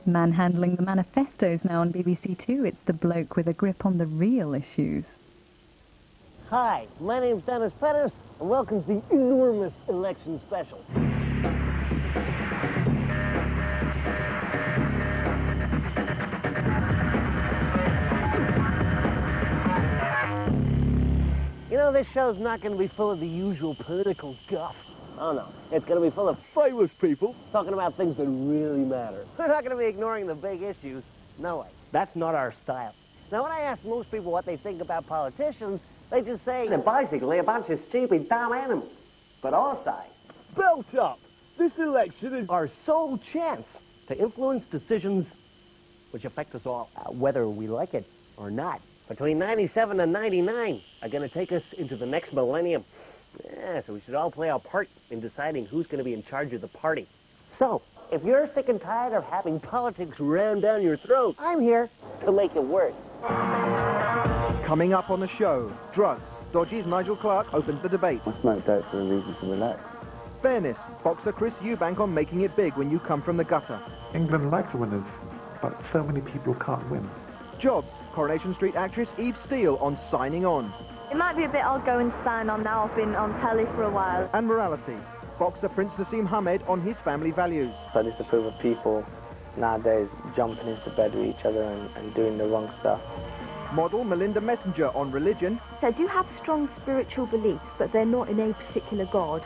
Manhandling the manifestos now on BBC Two. It's the bloke with a grip on the real issues. Hi, my name's Dennis Pennis, and welcome to the enormous election special. You know, this show's not going to be full of the usual political guff. Oh no, it's going to be full of famous people talking about things that really matter. We're not going to be ignoring the big issues. No way. That's not our style. Now, when I ask most people what they think about politicians, they just say they're basically a bunch of stupid, dumb animals. But I say, belt up! This election is our sole chance to influence decisions which affect us all, whether we like it or not. Between 97 and 99 are going to take us into the next millennium. Yeah, so we should all play our part in deciding who's going to be in charge of the party. So, if you're sick and tired of having politics rammed down your throat, I'm here to make it worse. Coming up on the show, drugs. Dodgy's Nigel Clarke opens the debate. I smoke dope for a reason to relax. Fairness. Boxer Chris Eubank on making it big when you come from the gutter. England likes winners, but so many people can't win. Jobs. Coronation Street actress Eve Steele on signing on. It might be a bit odd going to sign on now. I've been on telly for a while. And morality. Boxer Prince Nassim Hamed on his family values. I disapprove of people nowadays jumping into bed with each other and doing the wrong stuff. Model Melinda Messenger on religion. They do have strong spiritual beliefs, but they're not in a particular god.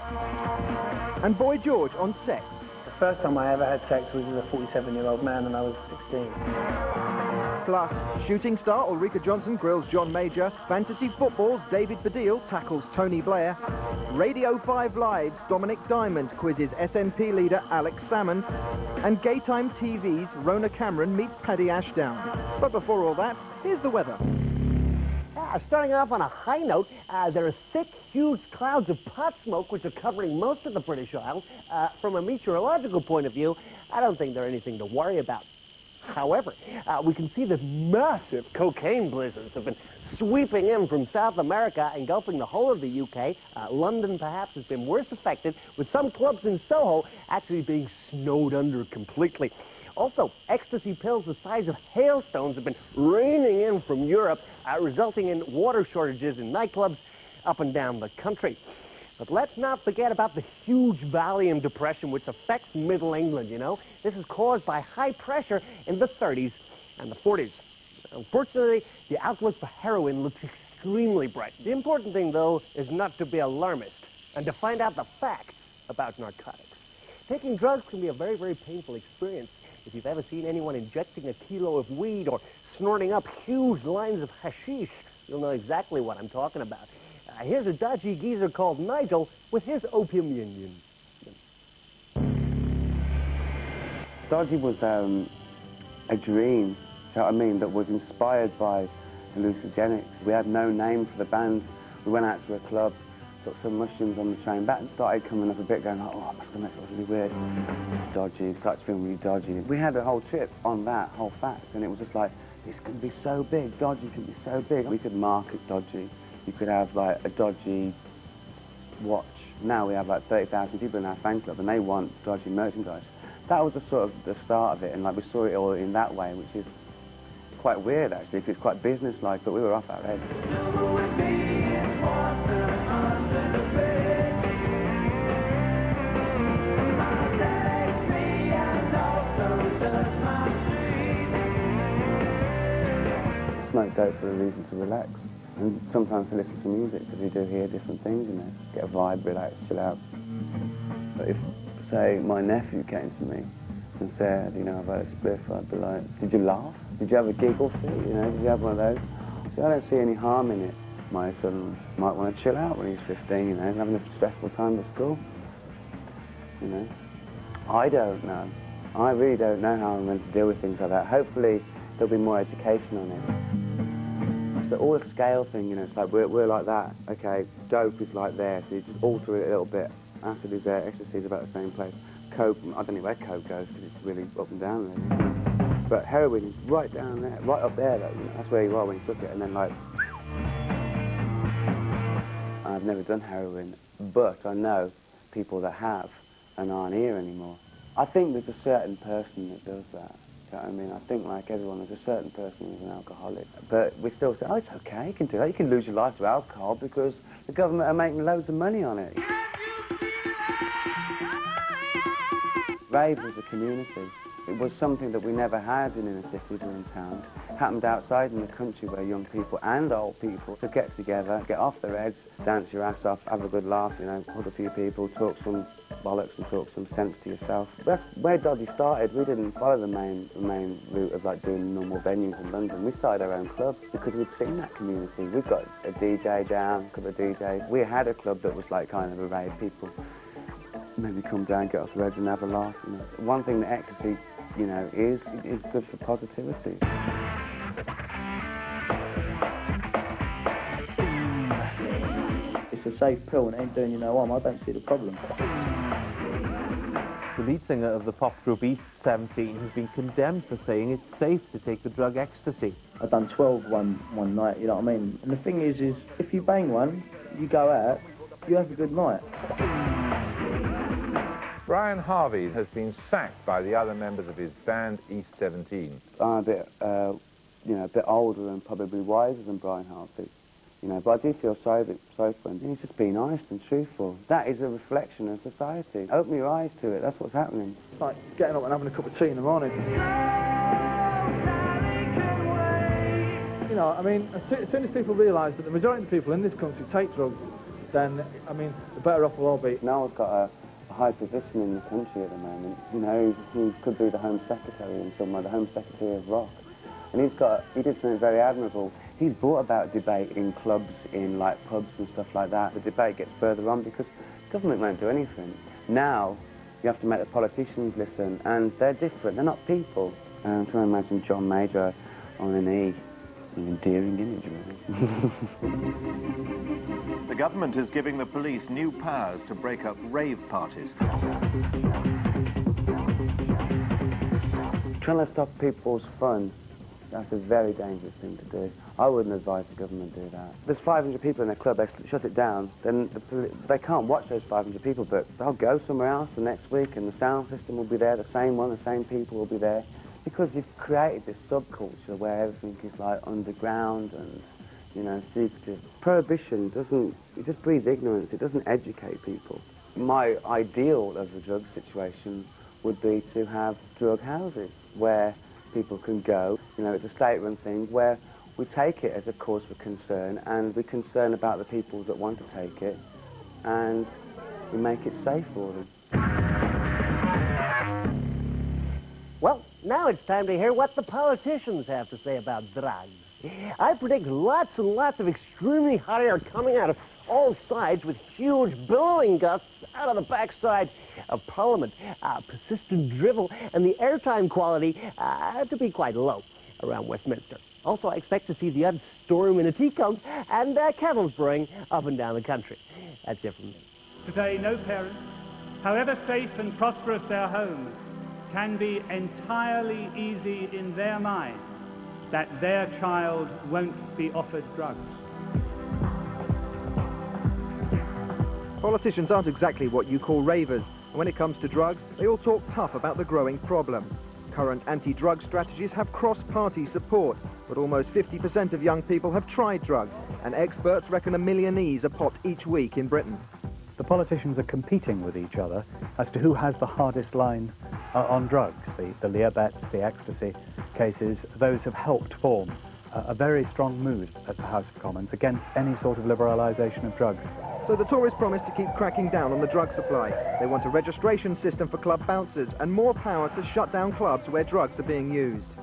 And Boy George on sex. The first time I ever had sex was with a 47-year-old man and I was 16. Plus, shooting star Ulrika Jonsson grills John Major, fantasy football's David Baddiel tackles Tony Blair, Radio 5 Live's Dominik Diamond quizzes SNP leader Alex Salmond, and Gaytime TV's Rhona Cameron meets Paddy Ashdown. But before all that, here's the weather. Starting off on a high note, there are thick, huge clouds of pot smoke which are covering most of the British Isles. From a meteorological point of view, I don't think they're anything to worry about. However, we can see that massive cocaine blizzards have been sweeping in from South America, engulfing the whole of the UK. London, perhaps, has been worse affected, with some clubs in Soho actually being snowed under completely. Also, ecstasy pills the size of hailstones have been raining in from Europe, resulting in water shortages in nightclubs up and down the country. But let's not forget about the huge Valium depression which affects Middle England, you know. This is caused by high pressure in the 30s and the 40s. Unfortunately, the outlook for heroin looks extremely bright. The important thing, though, is not to be alarmist and to find out the facts about narcotics. Taking drugs can be a very, very painful experience. If you've ever seen anyone injecting a kilo of weed or snorting up huge lines of hashish, you'll know exactly what I'm talking about. Here's a dodgy geezer called Nigel with his opium union. Dodgy was a dream, you know what I mean, that was inspired by hallucinogenics. We had no name for the band. We went out to a club, took some mushrooms on the train back and started coming up a bit going like, oh, my stomach feels really weird. Dodgy, started feeling really dodgy. We had a whole trip on that whole fact, and it was just like, this could be so big, Dodgy could be so big. We could market Dodgy. You could have like a Dodgy watch. Now we have like 30,000 people in our fan club and they want Dodgy merchandise. That was the sort of the start of it, and like we saw it all in that way, which is quite weird actually, because it's quite business-like, but we were off our heads. I smoke dope for a reason to relax. And sometimes I listen to music because you do hear different things, you know, get a vibe, relax, chill out. But if, say, my nephew came to me and said, you know, I've had a spliff, I'd be like, did you laugh? Did you have a giggle fit, you know, did you have one of those? So I don't see any harm in it. My son might want to chill out when he's 15, you know, having a stressful time at school, you know. I don't know. I really don't know how I'm going to deal with things like that. Hopefully there'll be more education on it. So all the scale thing, you know, it's like we're like that. Okay, dope is like there, so you just alter it a little bit. Acid is there, ecstasy is about the same place. Coke, I don't know where coke goes because it's really up and down there. But heroin is right down there, right up there though. You know, that's where you are when you took it. And then like, I've never done heroin, but I know people that have and aren't here anymore. I think there's a certain person that does that. You know what I mean? I think like everyone, there's a certain person who's an alcoholic. But we still say, oh, it's okay, you can do that. You can lose your life to alcohol because the government are making loads of money on it. Rave was a community. It was something that we never had in inner cities or in towns. It happened outside in the country where young people and old people could get together, get off their heads, dance your ass off, have a good laugh, you know, hug a few people, talk some bollocks and talk some sense to yourself. That's where Dodgy started. We didn't follow the main route of like doing normal venues in London. We started our own club because we'd seen that community. We've got a DJ down, a couple of DJs. We had a club that was like kind of a rave. People maybe come down, get off their heads and have a laugh. You know. One thing that ecstasy, you know, is good for positivity. It's a safe pill and it ain't doing you no harm. I don't see the problem. The lead singer of the pop group East 17 has been condemned for saying it's safe to take the drug ecstasy. I've done 12 one night, you know what I mean? And the thing is if you bang one, you go out, you have a good night. Brian Harvey has been sacked by the other members of his band East 17. I'm a bit, you know, a bit older and probably wiser than Brian Harvey, you know, but I do feel sorry for him. He's just being honest and truthful. That is a reflection of society. Open your eyes to it, that's what's happening. It's like getting up and having a cup of tea in the morning. You know, I mean, as soon as people realise that the majority of the people in this country take drugs, then, I mean, the better off we'll all be. Now I've got a high position in the country at the moment. You know, he could be the Home Secretary in somewhere, the Home Secretary of Rock. And he did something very admirable. He's brought about debate in clubs, in like pubs and stuff like that. The debate gets further on because government won't do anything. Now, you have to make the politicians listen, and they're different, they're not people. I'm trying to imagine John Major on an E. An endearing image, really. The government is giving the police new powers to break up rave parties. Trying to stop people's fun, that's a very dangerous thing to do. I wouldn't advise the government to do that. There's 500 people in a club, they shut it down, then they can't watch those 500 people, but they'll go somewhere else the next week and the sound system will be there, the same one, the same people will be there. Because you've created this subculture where everything is like underground and, you know, secretive. Prohibition it just breeds ignorance, it doesn't educate people. My ideal of the drug situation would be to have drug houses where people can go. You know, it's a state-run thing where we take it as a cause for concern and we concern about the people that want to take it and we make it safe for them. Well, now it's time to hear what the politicians have to say about drugs. I predict lots and lots of extremely hot air coming out of all sides with huge billowing gusts out of the backside of Parliament, persistent drivel, and the airtime quality to be quite low around Westminster. Also, I expect to see the odd storm in a teacup and kettles brewing up and down the country. That's it from me. Today, no parent, however safe and prosperous their home, can be entirely easy in their mind that their child won't be offered drugs. Politicians aren't exactly what you call ravers, and when it comes to drugs, they all talk tough about the growing problem. Current anti-drug strategies have cross-party support, but almost 50% of young people have tried drugs, and experts reckon 1 million E's are popped each week in Britain. The politicians are competing with each other as to who has the hardest line on drugs. The Lear bets, the ecstasy cases, those have helped form a very strong mood at the House of Commons against any sort of liberalisation of drugs. So the Tories promise to keep cracking down on the drug supply. They want a registration system for club bouncers and more power to shut down clubs where drugs are being used.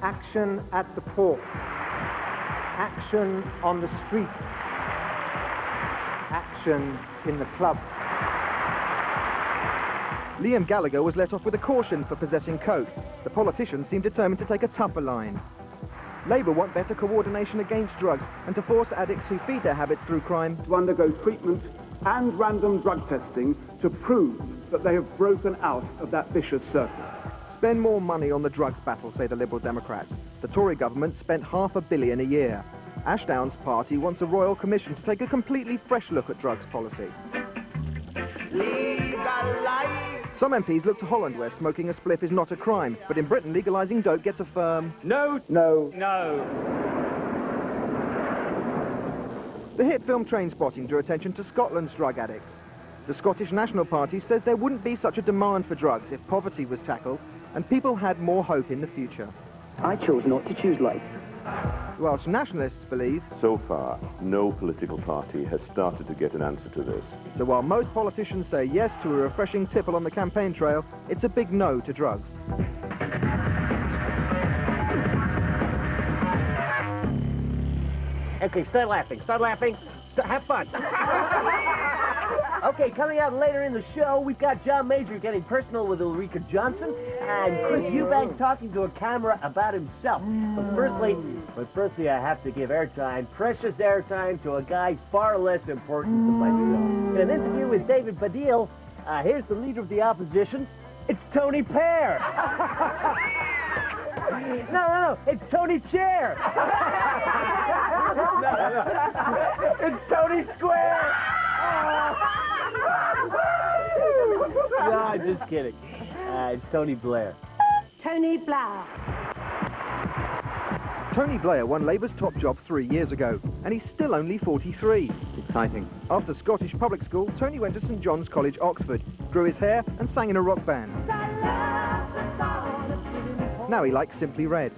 Action at the ports. Action on the streets. Action in the clubs. Liam Gallagher was let off with a caution for possessing coke. The politicians seem determined to take a tougher line. Labour want better coordination against drugs and to force addicts who feed their habits through crime to undergo treatment and random drug testing to prove that they have broken out of that vicious circle. Spend more money on the drugs battle, say the Liberal Democrats. The Tory government spent £500 million a year. Ashdown's party wants a royal commission to take a completely fresh look at drugs policy. Legalize. Some MPs look to Holland, where smoking a spliff is not a crime, but in Britain, legalising dope gets a firm no. No. No. The hit film Trainspotting drew attention to Scotland's drug addicts. The Scottish National Party says there wouldn't be such a demand for drugs if poverty was tackled and people had more hope in the future. I chose not to choose life. Welsh nationalists believe... So far, no political party has started to get an answer to this. So while most politicians say yes to a refreshing tipple on the campaign trail, it's a big no to drugs. Okay, start laughing. Start laughing. Have fun. Okay, coming out later in the show, we've got John Major getting personal with Ulrika Jonsson and Chris Eubank talking to a camera about himself. But firstly, I have to give airtime, precious airtime, to a guy far less important than myself. In an interview with David Baddiel, here's the leader of the opposition. It's Tony Blair. No, it's Tony Chair. No. It's Tony Square. No, I'm just kidding. It's Tony Blair. Tony Blair. Tony Blair won Labour's top job 3 years ago, and he's still only 43. It's exciting. After Scottish public school, Tony went to St John's College, Oxford, grew his hair and sang in a rock band. Now he likes Simply Red.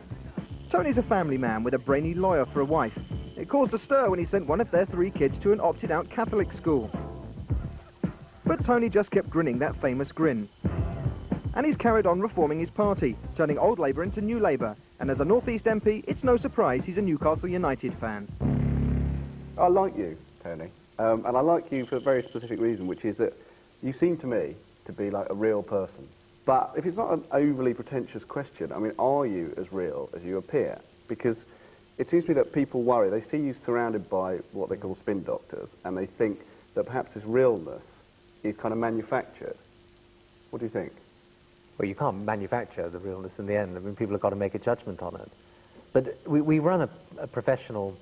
Tony's a family man with a brainy lawyer for a wife. It caused a stir when he sent one of their 3 kids to an opted-out Catholic school. But Tony just kept grinning that famous grin. And he's carried on reforming his party, turning old Labour into New Labour. And as a North East MP, it's no surprise he's a Newcastle United fan. I like you, Tony. And I like you for a very specific reason, which is that you seem to me to be like a real person. But if it's not an overly pretentious question, I mean, are you as real as you appear? Because it seems to me that people worry. They see you surrounded by what they call spin doctors, and they think that perhaps this realness is kind of manufactured. What do you think? Well, you can't manufacture the realness in the end. I mean, people have got to make a judgment on it. But we run a professional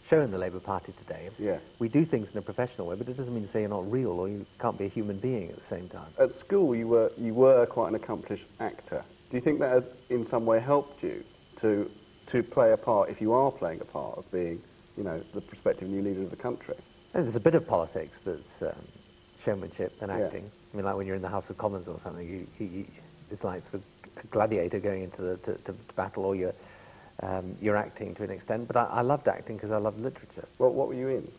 show in the Labour Party today. Yeah. We do things in a professional way, but it doesn't mean to say you're not real or you can't be a human being at the same time. At school, you were quite an accomplished actor. Do you think that has in some way helped you to play a part, if you are playing a part of being, you know, the prospective new leader of the country? There's a bit of politics that's showmanship and acting. Yeah. I mean, like when you're in the House of Commons or something, it's like sort of a gladiator going into to battle, or you're acting to an extent. But I loved acting because I loved literature. Well, what were you in?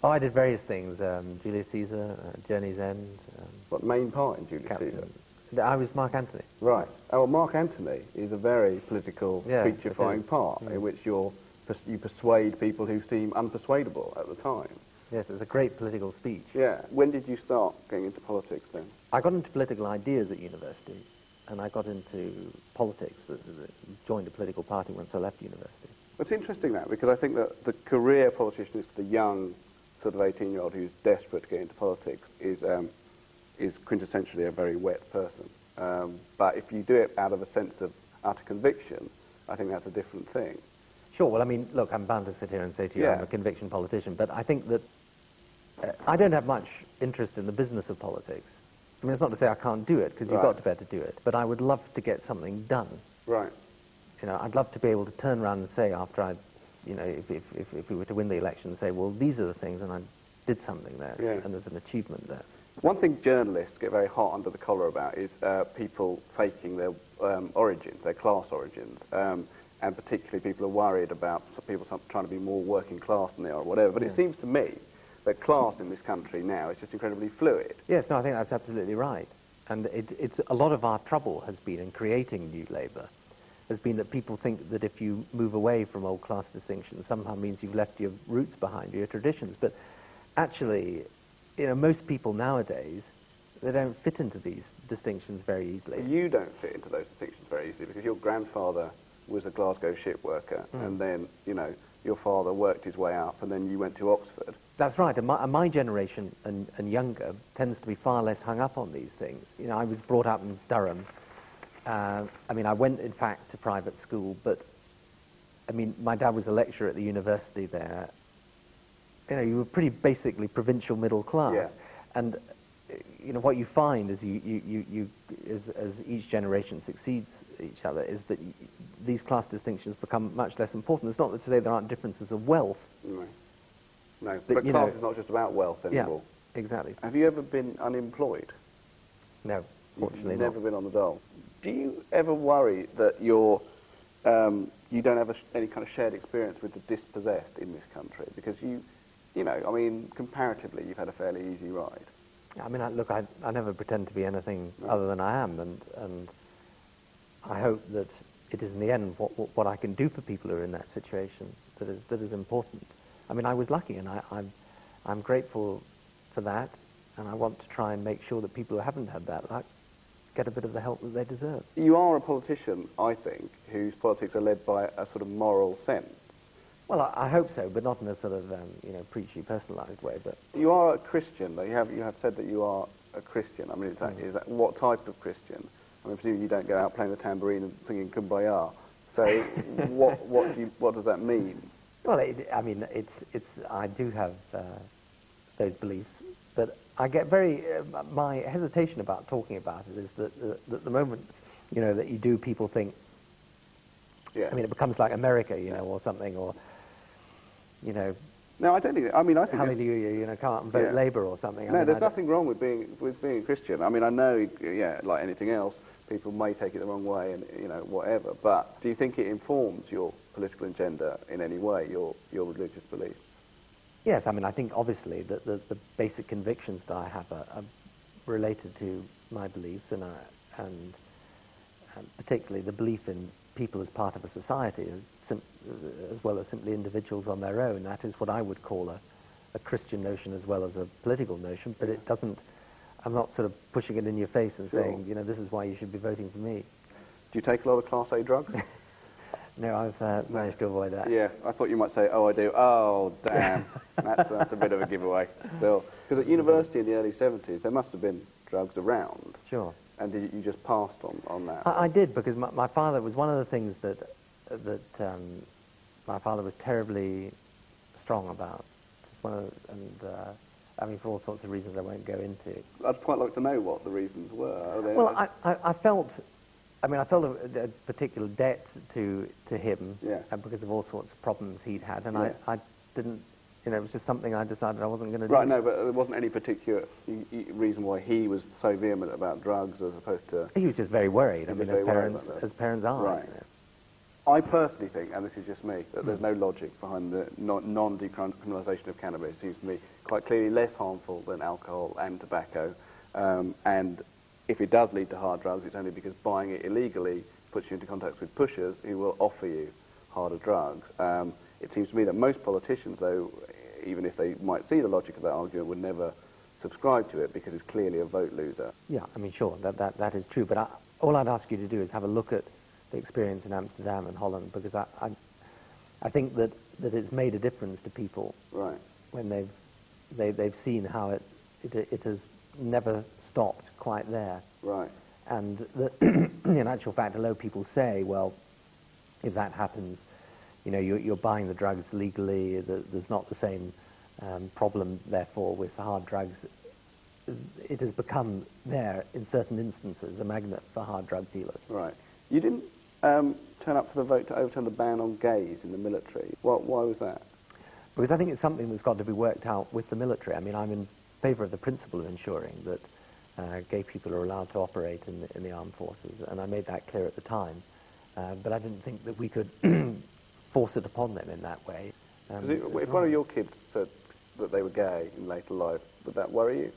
Oh, I did various things. Julius Caesar, Journey's End. What main part in Julius Caesar? I was Mark Antony. Right. Oh, well, Mark Antony is a very political, preachifying part in which you persuade people who seem unpersuadable at the time. Yes, it's a great political speech. Yeah. When did you start getting into politics then? I got into political ideas at university, and I got into politics, joined a political party once I left university. It's interesting that, because I think that the career politician is the young sort of 18-year-old who's desperate to get into politics is quintessentially a very wet person. But if you do it out of a sense of utter conviction, I think that's a different thing. Sure, well, I mean, look, I'm bound to sit here and say to you I'm a conviction politician, but I think that I don't have much interest in the business of politics. I mean, it's not to say I can't do it, because you've got to be able to do it, but I would love to get something done. Right. You know, I'd love to be able to turn around and say after I, you know, if we were to win the election, say, well, these are the things, and I did something there, and there's an achievement there. One thing journalists get very hot under the collar about is people faking their origins, their class origins, and particularly people are worried about people trying to be more working class than they are or whatever. But it seems to me that class in this country now is just incredibly fluid. Yes, no, I think that's absolutely right. And it's a lot of our trouble has been in creating New Labour, has been that people think that if you move away from old class distinctions, somehow means you've left your roots behind, your traditions. But actually, you know, most people nowadays, they don't fit into these distinctions very easily. You don't fit into those distinctions very easily because your grandfather was a Glasgow ship worker, and then, you know, your father worked his way up, and then you went to Oxford. That's right, and my generation and younger tends to be far less hung up on these things. You know, I was brought up in Durham. I mean, I went, in fact, to private school, but, I mean, my dad was a lecturer at the university there. You know, you were pretty basically provincial middle class. Yeah. And, you know, what you find as as each generation succeeds each other is that these class distinctions become much less important. It's not to say there aren't differences of wealth. Right. No, but class is not just about wealth anymore. Yeah, exactly. Have you ever been unemployed? No, fortunately You've not. never been on the dole. Do you ever worry that you don't have any kind of shared experience with the dispossessed in this country? Because you know, I mean, comparatively, you've had a fairly easy ride. I mean, look, I never pretend to be anything other than I am, and I hope that it is in the end what I can do for people who are in that situation that is important. I mean, I was lucky, and I'm grateful for that, and I want to try and make sure that people who haven't had that luck get a bit of the help that they deserve. You are a politician, I think, whose politics are led by a sort of moral sense. Well, I hope so, but not in a sort of, you know, preachy, personalised way. But you are a Christian, though. You have said that you are a Christian. I mean, is that what type of Christian? I mean, presumably you don't go out playing the tambourine and singing Kumbaya. So, what does that mean? Well, I mean, I do have those beliefs, but I get very my hesitation about talking about it is that the moment, you know, that you do, people think. Yeah. I mean, it becomes like America, you know, or something, or. You know, no, I don't think. I mean, I think hallelujah, you know, come out and vote Labour or something. No, there's nothing wrong with being a Christian. I mean, I know, yeah, like anything else, people may take it the wrong way, and you know, whatever. But do you think it informs your political agenda in any way, your religious beliefs? Yes, I mean, I think obviously that the basic convictions that I have are related to my beliefs, and particularly the belief in people as part of a society, as well as simply individuals on their own. That is what I would call a Christian notion as well as a political notion, but it doesn't, I'm not sort of pushing it in your face and saying, you know, this is why you should be voting for me. Do you take a lot of Class A drugs? No, I've managed to avoid that. Yeah, I thought you might say, oh, I do. Oh, damn. That's a bit of a giveaway still. Because at university in the early 70s, there must have been drugs around. Sure. And did you just passed on that? I did, because my father was one of the things that my father was terribly strong about. Just one of, I mean, for all sorts of reasons I won't go into. I'd quite like to know what the reasons were. Well, I felt a particular debt to him, because of all sorts of problems he'd had, and I didn't. You know, it was just something I decided I wasn't going to do. Right, no, but there wasn't any particular reason why he was so vehement about drugs as opposed to... He was just very worried, I mean, as parents are. Right. You know. I personally think, and this is just me, that there's no logic behind the non-decriminalisation of cannabis. It seems to me quite clearly less harmful than alcohol and tobacco, and if it does lead to hard drugs, it's only because buying it illegally puts you into contact with pushers who will offer you harder drugs. It seems to me that most politicians, though, even if they might see the logic of that argument, would never subscribe to it because it's clearly a vote loser. Yeah, I mean, sure, that is true. But all I'd ask you to do is have a look at the experience in Amsterdam and Holland, because I think that it's made a difference to people when they've seen how it has never stopped quite there. Right. And that, in actual fact, a lot of people say, well, if that happens, you know, you're buying the drugs legally, there's not the same problem, therefore, with hard drugs. It has become there, in certain instances, a magnet for hard drug dealers. Right. You didn't turn up for the vote to overturn the ban on gays in the military. Why was that? Because I think it's something that's got to be worked out with the military. I mean, I'm in favour of the principle of ensuring that gay people are allowed to operate in the armed forces, and I made that clear at the time. But I didn't think that we could force it upon them in that way. If one of your kids said that they were gay in later life, would that worry you?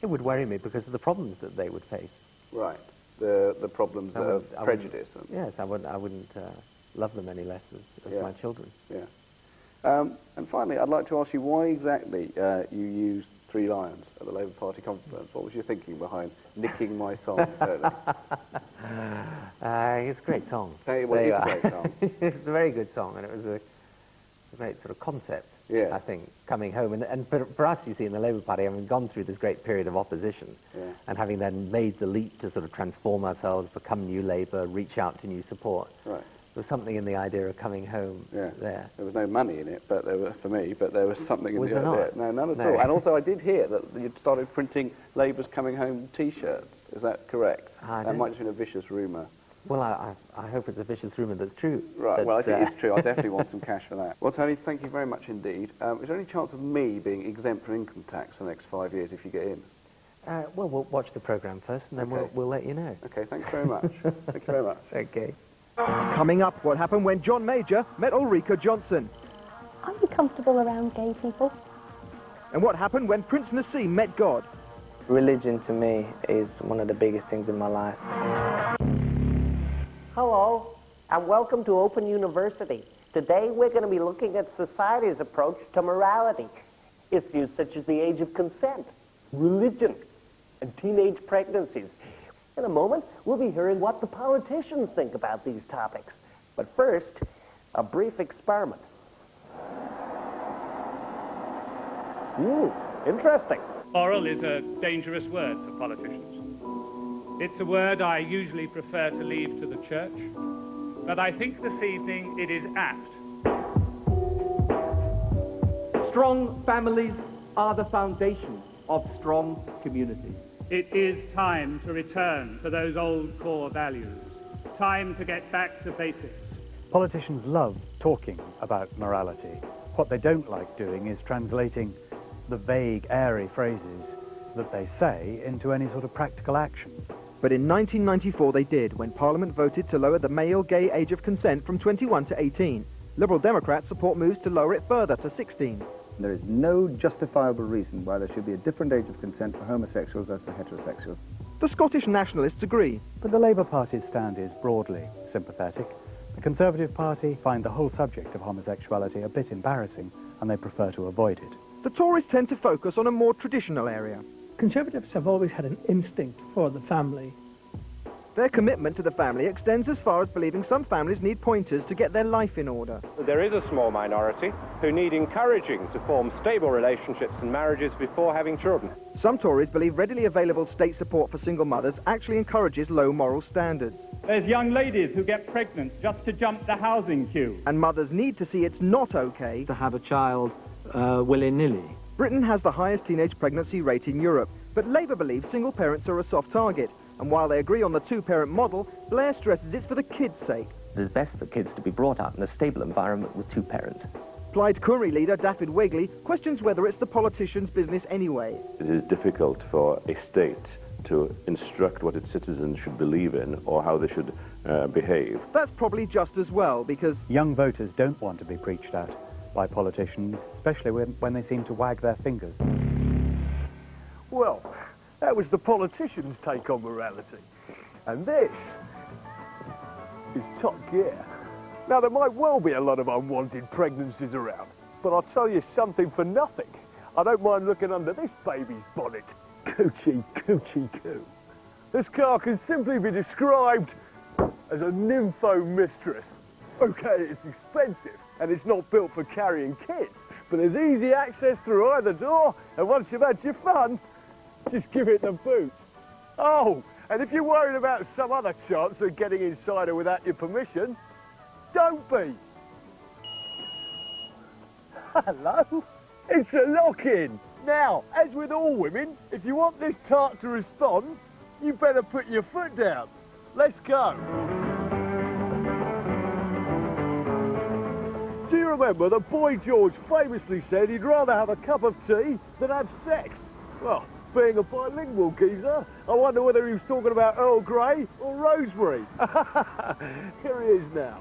It would worry me because of the problems that they would face. Right. The problems of prejudice. Yes, I wouldn't love them any less as my children. Yeah. And finally, I'd like to ask you why exactly you used Three Lions at the Labour Party conference. What was your thinking behind nicking my song? It's a great song. It's a great song. It's a very good song, and it was a great sort of concept, I think, coming home. And for us, you see, in the Labour Party, having gone through this great period of opposition, and having then made the leap to sort of transform ourselves, become New Labour, reach out to new support, was something in the idea of coming home there. There was no money in it, but for me, but there was something in Was the there idea. not? No, none at all. And also I did hear that you'd started printing Labour's Coming Home T-shirts. Is that correct? That might have been a vicious rumour. Well, I hope it's a vicious rumour that's true. Right, but, well, I think it's true. I definitely want some cash for that. Well, Tony, thank you very much indeed. Is there any chance of me being exempt from income tax for the next 5 years if you get in? Well, we'll watch the programme first, and then we'll let you know. Okay, thanks very much. Thank you very much. Okay. Coming up, what happened when John Major met Ulrika Jonsson? Are you comfortable around gay people? And what happened when Prince Nassim met God? Religion to me is one of the biggest things in my life. Hello, and welcome to Open University. Today we're going to be looking at society's approach to morality. Issues such as the age of consent, religion, and teenage pregnancies. In a moment, we'll be hearing what the politicians think about these topics. But first, a brief experiment. Interesting. Moral is a dangerous word for politicians. It's a word I usually prefer to leave to the church, but I think this evening it is apt. Strong families are the foundation of strong communities. It is time to return to those old core values. Time to get back to basics. Politicians love talking about morality. What they don't like doing is translating the vague, airy phrases that they say into any sort of practical action. But in 1994 they did, when Parliament voted to lower the male gay age of consent from 21 to 18. Liberal Democrats support moves to lower it further to 16. There is no justifiable reason why there should be a different age of consent for homosexuals as for heterosexuals. The Scottish nationalists agree. But the Labour Party's stand is broadly sympathetic. The Conservative Party find the whole subject of homosexuality a bit embarrassing, and they prefer to avoid it. The Tories tend to focus on a more traditional area. Conservatives have always had an instinct for the family. Their commitment to the family extends as far as believing some families need pointers to get their life in order. There is a small minority who need encouraging to form stable relationships and marriages before having children. Some Tories believe readily available state support for single mothers actually encourages low moral standards. There's young ladies who get pregnant just to jump the housing queue. And mothers need to see it's not okay to have a child willy-nilly. Britain has the highest teenage pregnancy rate in Europe, but Labour believes single parents are a soft target. And while they agree on the two-parent model, Blair stresses it's for the kids' sake. It is best for kids to be brought up in a stable environment with two parents. Plaid Cymru leader David Wigley questions whether it's the politicians' business anyway. It is difficult for a state to instruct what its citizens should believe in or how they should behave. That's probably just as well, because young voters don't want to be preached at by politicians, especially when they seem to wag their fingers. Well, that was the politicians' take on morality. And this is Top Gear. Now, there might well be a lot of unwanted pregnancies around, but I'll tell you something for nothing. I don't mind looking under this baby's bonnet. Coochie, coochie, coo. This car can simply be described as a nympho mistress. Okay, it's expensive, and it's not built for carrying kids, but there's easy access through either door, and once you've had your fun, just give it the boot. Oh, and if you're worried about some other chance of getting inside her without your permission, don't be. Hello? It's a lock-in. Now, as with all women, if you want this tart to respond, you better put your foot down. Let's go. Do you remember that Boy George famously said he'd rather have a cup of tea than have sex? Well, being a bilingual geezer, I wonder whether he was talking about Earl Grey or Rosemary. Here he is now.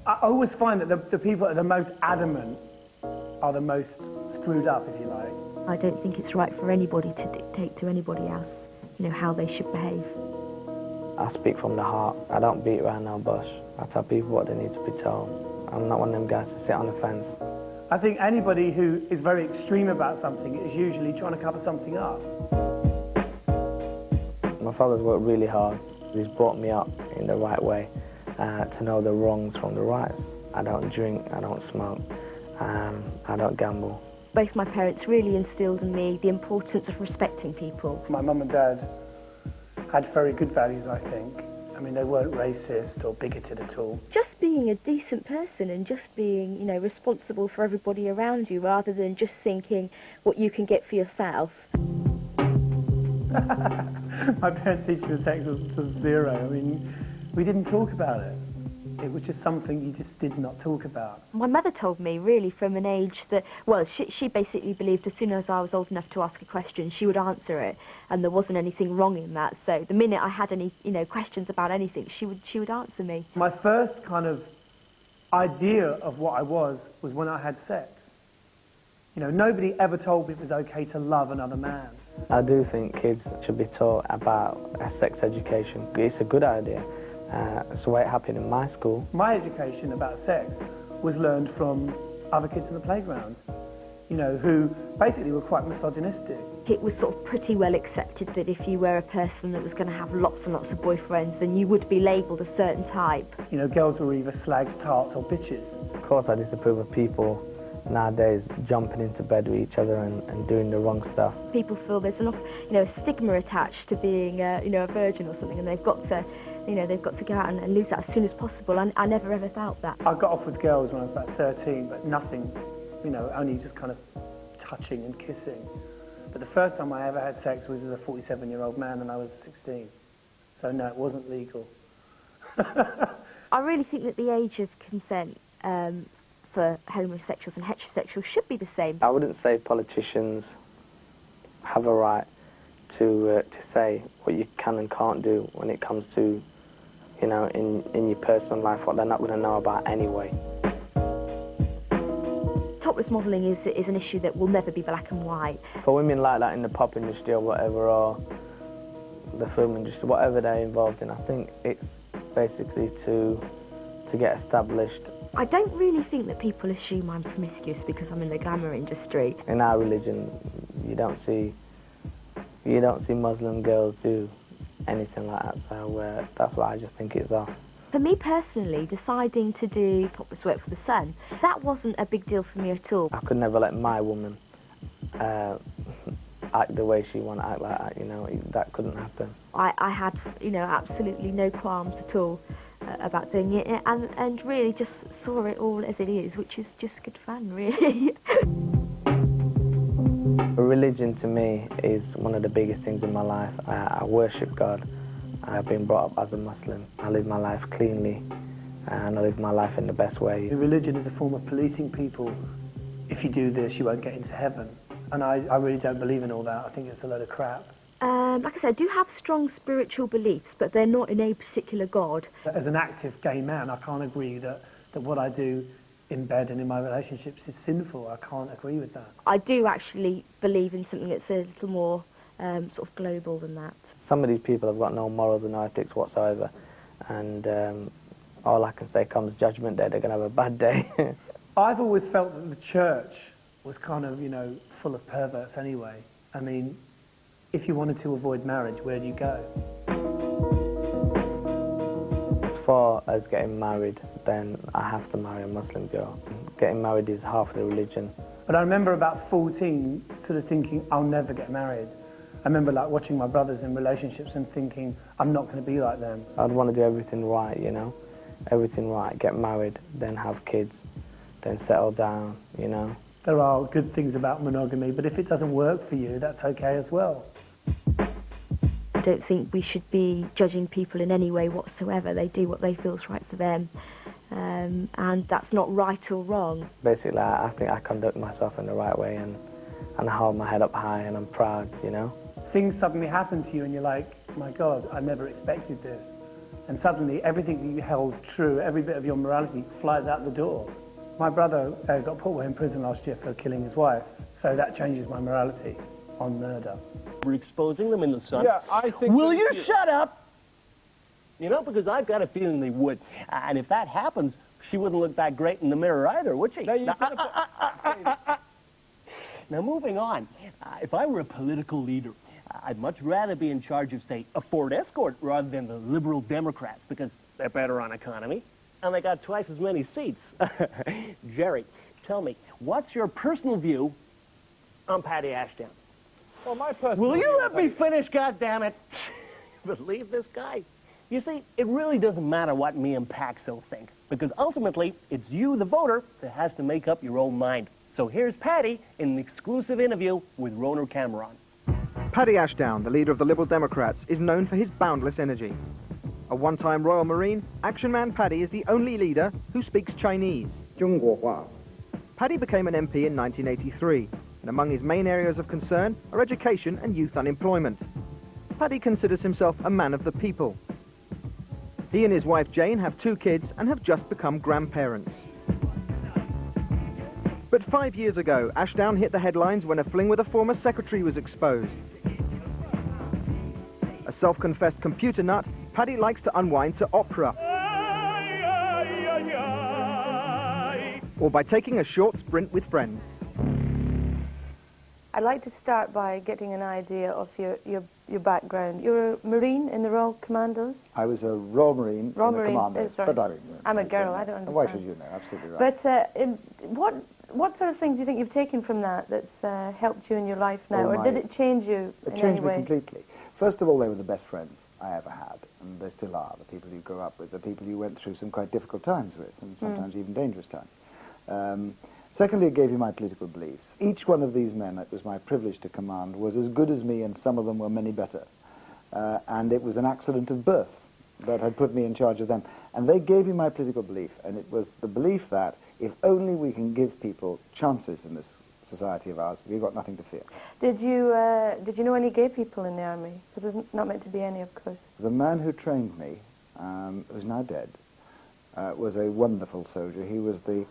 I always find that the people that are the most adamant are the most screwed up, if you like. I don't think it's right for anybody to dictate to anybody else, you know, how they should behave. I speak from the heart. I don't beat around no bush. I tell people what they need to be told. I'm not one of them guys to sit on the fence. I think anybody who is very extreme about something is usually trying to cover something up. My father's worked really hard. He's brought me up in the right way to know the wrongs from the rights. I don't drink, I don't smoke, I don't gamble. Both my parents really instilled in me the importance of respecting people. My mum and dad had very good values, I think. I mean, they weren't racist or bigoted at all. Just being a decent person and just being, you know, responsible for everybody around you rather than just thinking what you can get for yourself. My parents teaching us sex was zero. I mean, we didn't talk about it. It was just something you just did not talk about. My mother told me really from an age that, well, she basically believed as soon as I was old enough to ask a question, she would answer it, and there wasn't anything wrong in that. So the minute I had any, you know, questions about anything, she would answer me. My first kind of idea of what I was when I had sex. You know, nobody ever told me it was okay to love another man. I do think kids should be taught about sex education. It's a good idea. It's the way it happened in my school. My education about sex was learned from other kids in the playground, you know, who basically were quite misogynistic. It was sort of pretty well accepted that if you were a person that was going to have lots and lots of boyfriends, then you would be labelled a certain type. You know, girls were either slags, tarts or bitches. Of course, I disapprove of people nowadays jumping into bed with each other and doing the wrong stuff. People feel there's enough, you know, stigma attached to being, you know, a virgin or something, and they've got to, you know, they've got to go out and lose that as soon as possible. I never ever felt that. I got off with girls when I was about 13, but nothing, you know, only just kind of touching and kissing. But the first time I ever had sex was with a 47-year-old man, and I was 16. So no, it wasn't legal. I really think that the age of consent for homosexuals and heterosexuals should be the same. I wouldn't say politicians have a right to say what you can and can't do when it comes to, you know, in your personal life, what they're not going to know about anyway. Topless modelling is an issue that will never be black and white. For women like that in the pop industry or whatever, or the film industry, whatever they're involved in, I think it's basically to get established. I don't really think that people assume I'm promiscuous because I'm in the glamour industry. In our religion, you don't see Muslim girls do anything like that, so that's why I just think it's off. For me personally, deciding to do topless work for the Sun, that wasn't a big deal for me at all. I could never let my woman act the way she want to act like that, you know, that couldn't happen. I had, you know, absolutely no qualms at all about doing it, and really just saw it all as it is, which is just good fun, really. Religion to me is one of the biggest things in my life. I worship God. I've been brought up as a Muslim. I live my life cleanly, and I live my life in the best way. Religion is a form of policing people. If you do this, you won't get into heaven. And I really don't believe in all that. I think it's a load of crap. Like I said, I do have strong spiritual beliefs, but they're not in a particular God. As an active gay man, I can't agree that what I do in bed and in my relationships is sinful. I can't agree with that. I do actually believe in something that's a little more sort of global than that. Some of these people have got no morals and no ethics whatsoever, and all I can say comes Judgment Day, they're going to have a bad day. I've always felt that the church was kind of, you know, full of perverts anyway. I mean, if you wanted to avoid marriage, where do you go? As far as getting married, then I have to marry a Muslim girl. Getting married is half of the religion. But I remember about 14 sort of thinking, I'll never get married. I remember like watching my brothers in relationships and thinking, I'm not going to be like them. I'd want to do everything right, you know, everything right. Get married, then have kids, then settle down, you know. There are good things about monogamy, but if it doesn't work for you, that's okay as well. I don't think we should be judging people in any way whatsoever. They do what they feel's right for them, and that's not right or wrong. Basically, I think I conduct myself in the right way, and I hold my head up high, and I'm proud, you know. Things suddenly happen to you, and you're like, my God, I never expected this. And suddenly, everything that you held true, every bit of your morality flies out the door. My brother got put away in prison last year for killing his wife, so that changes my morality on murder. We're exposing them in the sun. Yeah, I think... Will you shut up? You know, because I've got a feeling they would. And if that happens, she wouldn't look that great in the mirror either, would she? Now, moving on. If I were a political leader, I'd much rather be in charge of, say, a Ford Escort rather than the Liberal Democrats, because they're better on economy, and they got twice as many seats. Jerry, tell me, what's your personal view on Paddy Ashdown? Well, my personal Will you let me finish, goddammit? Believe this guy. You see, it really doesn't matter what me and Paxo think, because ultimately, it's you, the voter, that has to make up your own mind. So here's Paddy in an exclusive interview with Rhona Cameron. Paddy Ashdown, the leader of the Liberal Democrats, is known for his boundless energy. A one-time Royal Marine, Action Man Paddy is the only leader who speaks Chinese. Paddy became an MP in 1983, and among his main areas of concern are education and youth unemployment. Paddy considers himself a man of the people. He and his wife Jane have 2 kids and have just become grandparents. But 5 years ago, Ashdown hit the headlines when a fling with a former secretary was exposed. A self-confessed computer nut, Paddy likes to unwind to opera. Or by taking a short sprint with friends. I'd like to start by getting an idea of your background. You're a Marine in the Royal Commandos? I was a Royal Marine in the Commandos. Sorry. But I'm a girl, I don't understand. Why should you know? Absolutely right. But what sort of things do you think you've taken from that's helped you in your life now? Or did it change you in any way? It changed me completely. First of all, they were the best friends I ever had, and they still are. The people you grew up with, the people you went through some quite difficult times with, and sometimes even dangerous times. Secondly, it gave you my political beliefs. Each one of these men, it was my privilege to command, was as good as me, and some of them were many better. And it was an accident of birth that had put me in charge of them. And they gave me my political belief, and it was the belief that if only we can give people chances in this society of ours, we've got nothing to fear. Did you know any gay people in the army? Because there's not meant to be any, of course. The man who trained me, who's now dead, was a wonderful soldier. He was the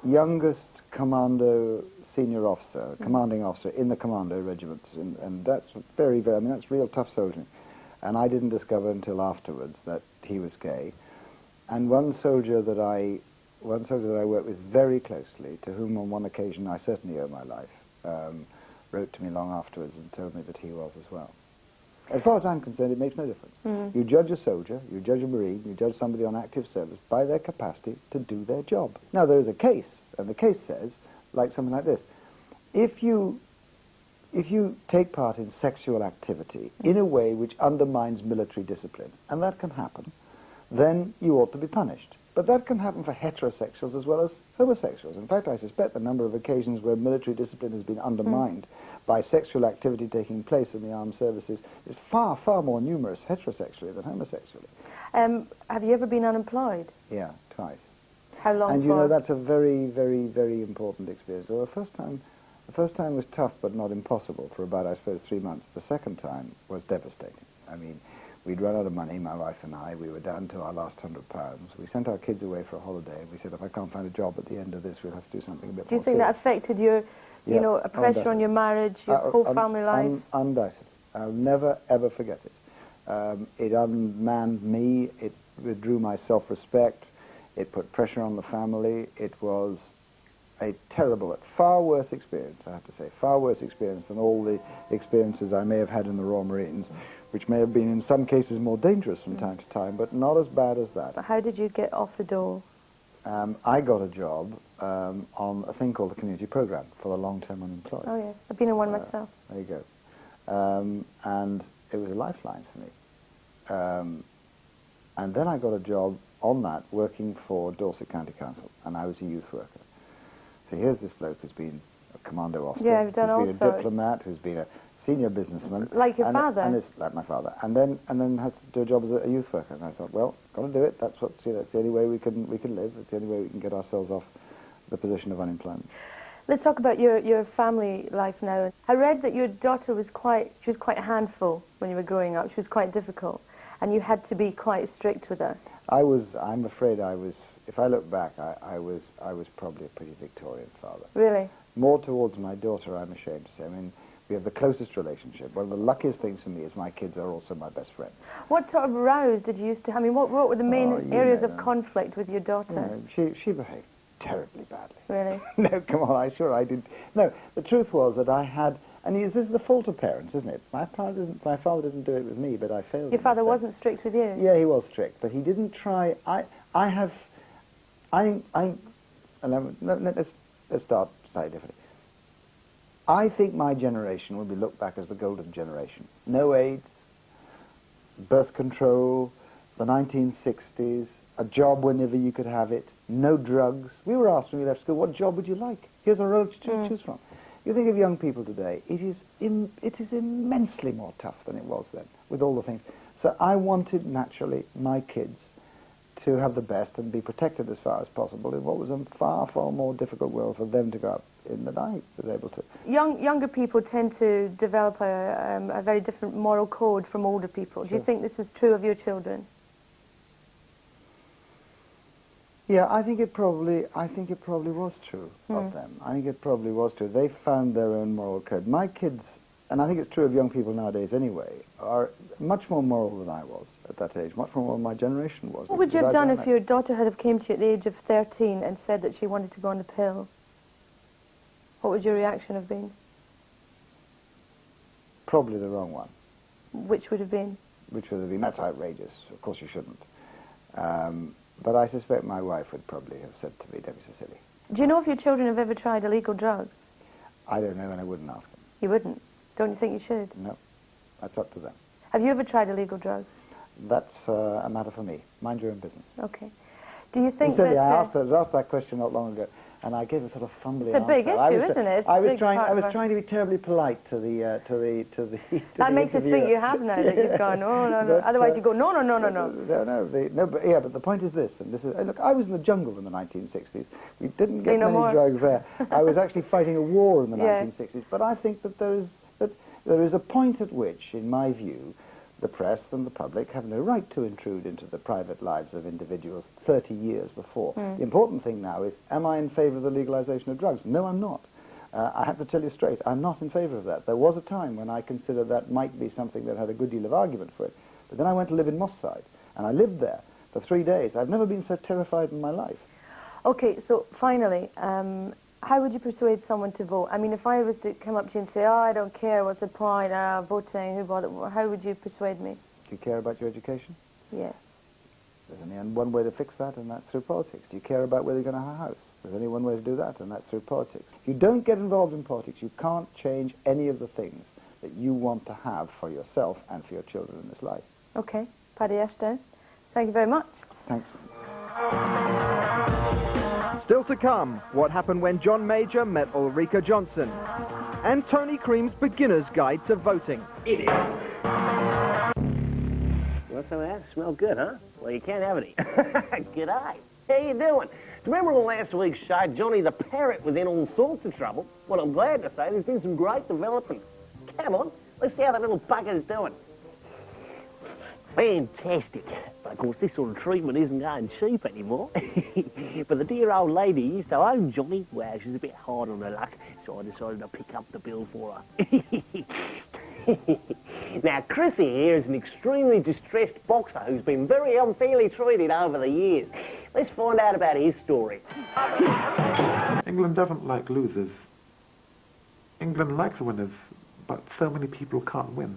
youngest commando senior officer, commanding officer in the commando regiments, and that's very, very, I mean, that's real tough soldiering. And I didn't discover until afterwards that he was gay. And one soldier that I worked with very closely, to whom on one occasion I certainly owe my life, wrote to me long afterwards and told me that he was as well. As far as I'm concerned, it makes no difference. You judge a soldier, you judge a Marine, you judge somebody on active service by their capacity to do their job. Now, there is a case, and the case says, like something like this: if you take part in sexual activity in a way which undermines military discipline, and that can happen, then you ought to be punished. But that can happen for heterosexuals as well as homosexuals. In fact, I suspect the number of occasions where military discipline has been undermined by sexual activity taking place in the armed services is far, far more numerous heterosexually than homosexually. Have you ever been unemployed? Yeah, twice. How long And for? you know, that's a very, very, very important experience. Well, the first time was tough but not impossible for about, I suppose, 3 months. The second time was devastating. I mean, we'd run out of money, my wife and I. We were down to our last £100. We sent our kids away for a holiday. We said, if I can't find a job at the end of this, we'll have to do something a bit more Do you think that affected your, you know, a pressure on your marriage, your whole family life? Undoubtedly. I'll never, ever forget it. It unmanned me. It withdrew my self-respect. It put pressure on the family. It was a terrible, far worse experience, I have to say, far worse experience than all the experiences I may have had in the Royal Marines, which may have been in some cases more dangerous from time to time, but not as bad as that. How did you get off the dole? I got a job on a thing called the community program for the long-term unemployed. Oh, yeah. I've been in one myself. There you go. And it was a lifeline for me. And then I got a job on that working for Dorset County Council, and I was a youth worker. So here's this bloke who's been a commando officer, yeah, I've done all who's been a diplomat, who's been a senior businessman. Like your father? And it's like my father. And then has to do a job as a youth worker. And I thought, well, got to do it. That's the only way we can live. It's the only way we can get ourselves off the position of unemployment. Let's talk about your family life now. I read that your daughter was quite a handful when you were growing up. She was quite difficult, and you had to be quite strict with her. I'm afraid I was. If I look back, I was probably a pretty Victorian father. Really? More towards my daughter, I'm ashamed to say. I mean, we have the closest relationship. One of the luckiest things for me is my kids are also my best friends. What sort of rows did you used to have? I mean, what were the main areas of conflict with your daughter? She behaved terribly badly. Really? No, come on, I did. No, the truth was that I had, and this is the fault of parents, isn't it? My father didn't do it with me, but I failed. Your father wasn't strict with you? Yeah, he was strict, but he didn't try. Let's start slightly differently. I think my generation will be looked back as the golden generation. No AIDS, birth control, the 1960s, a job whenever you could have it, no drugs. We were asked when we left school, what job would you like? Here's a road to choose from. You think of young people today, it is immensely more tough than it was then, with all the things. So I wanted, naturally, my kids to have the best and be protected as far as possible in what was a far, far more difficult world for them to go up in than I was able to. Younger people tend to develop a very different moral code from older people. Do you think this was true of your children? Yeah, I think it probably was true of them. I think it probably was true. They found their own moral code. My kids, and I think it's true of young people nowadays anyway, are much more moral than I was at that age, much more moral than my generation was. What would you have done if your daughter had have came to you at the age of 13 and said that she wanted to go on the pill? What would your reaction have been? Probably the wrong one. Which would have been? Which would have been, that's outrageous. Of course you shouldn't. But I suspect my wife would probably have said to me, don't be so silly. Do you know if your children have ever tried illegal drugs? I don't know, and I wouldn't ask them. You wouldn't? Don't you think you should? No, that's up to them. Have you ever tried illegal drugs? That's a matter for me. Mind your own business. Okay. Do you think Incidentally, that... I was asked that question not long ago, and I gave a sort of fumbly answer. It's a big issue, isn't it? I was trying to be terribly polite to the That makes us think you have now, that you've gone, oh, no, no. Otherwise you go, no, no, no, no, no. But the point is this, and this is, look, I was in the jungle in the 1960s. We didn't get many drugs there. I was actually fighting a war in the 1960s, but I think that there is a point at which, in my view, the press and the public have no right to intrude into the private lives of individuals 30 years before. The important thing now is, am I in favour of the legalisation of drugs? No, I'm not. I have to tell you straight, I'm not in favour of that. There was a time when I considered that might be something that had a good deal of argument for it. But then I went to live in Moss Side, and I lived there for 3 days. I've never been so terrified in my life. Okay, so finally, how would you persuade someone to vote? I mean, if I was to come up to you and say, oh, I don't care, what's the point, voting, who bought it, how would you persuade me? Do you care about your education? Yes. There's only one way to fix that, and that's through politics. Do you care about whether you're going to have a house? There's only one way to do that, and that's through politics. If you don't get involved in politics, you can't change any of the things that you want to have for yourself and for your children in this life. Okay. Paddy Ashdown, thank you very much. Thanks. Still to come, what happened when John Major met Ulrika Jonsson, and Tony Cream's beginner's guide to voting. What's some of that? Smell good, huh? Well, you can't have any. G'day. How you doing? Do you remember on last week's show, Johnny the Parrot was in all sorts of trouble? Well, I'm glad to say there's been some great developments. Come on, let's see how that little bugger's doing. Fantastic. But of course, this sort of treatment isn't going cheap anymore. But the dear old lady who used to own Johnny, well, she's a bit hard on her luck, so I decided to pick up the bill for her. Now, Chrissy here is an extremely distressed boxer who's been very unfairly treated over the years. Let's find out about his story. England doesn't like losers. England likes winners, but so many people can't win.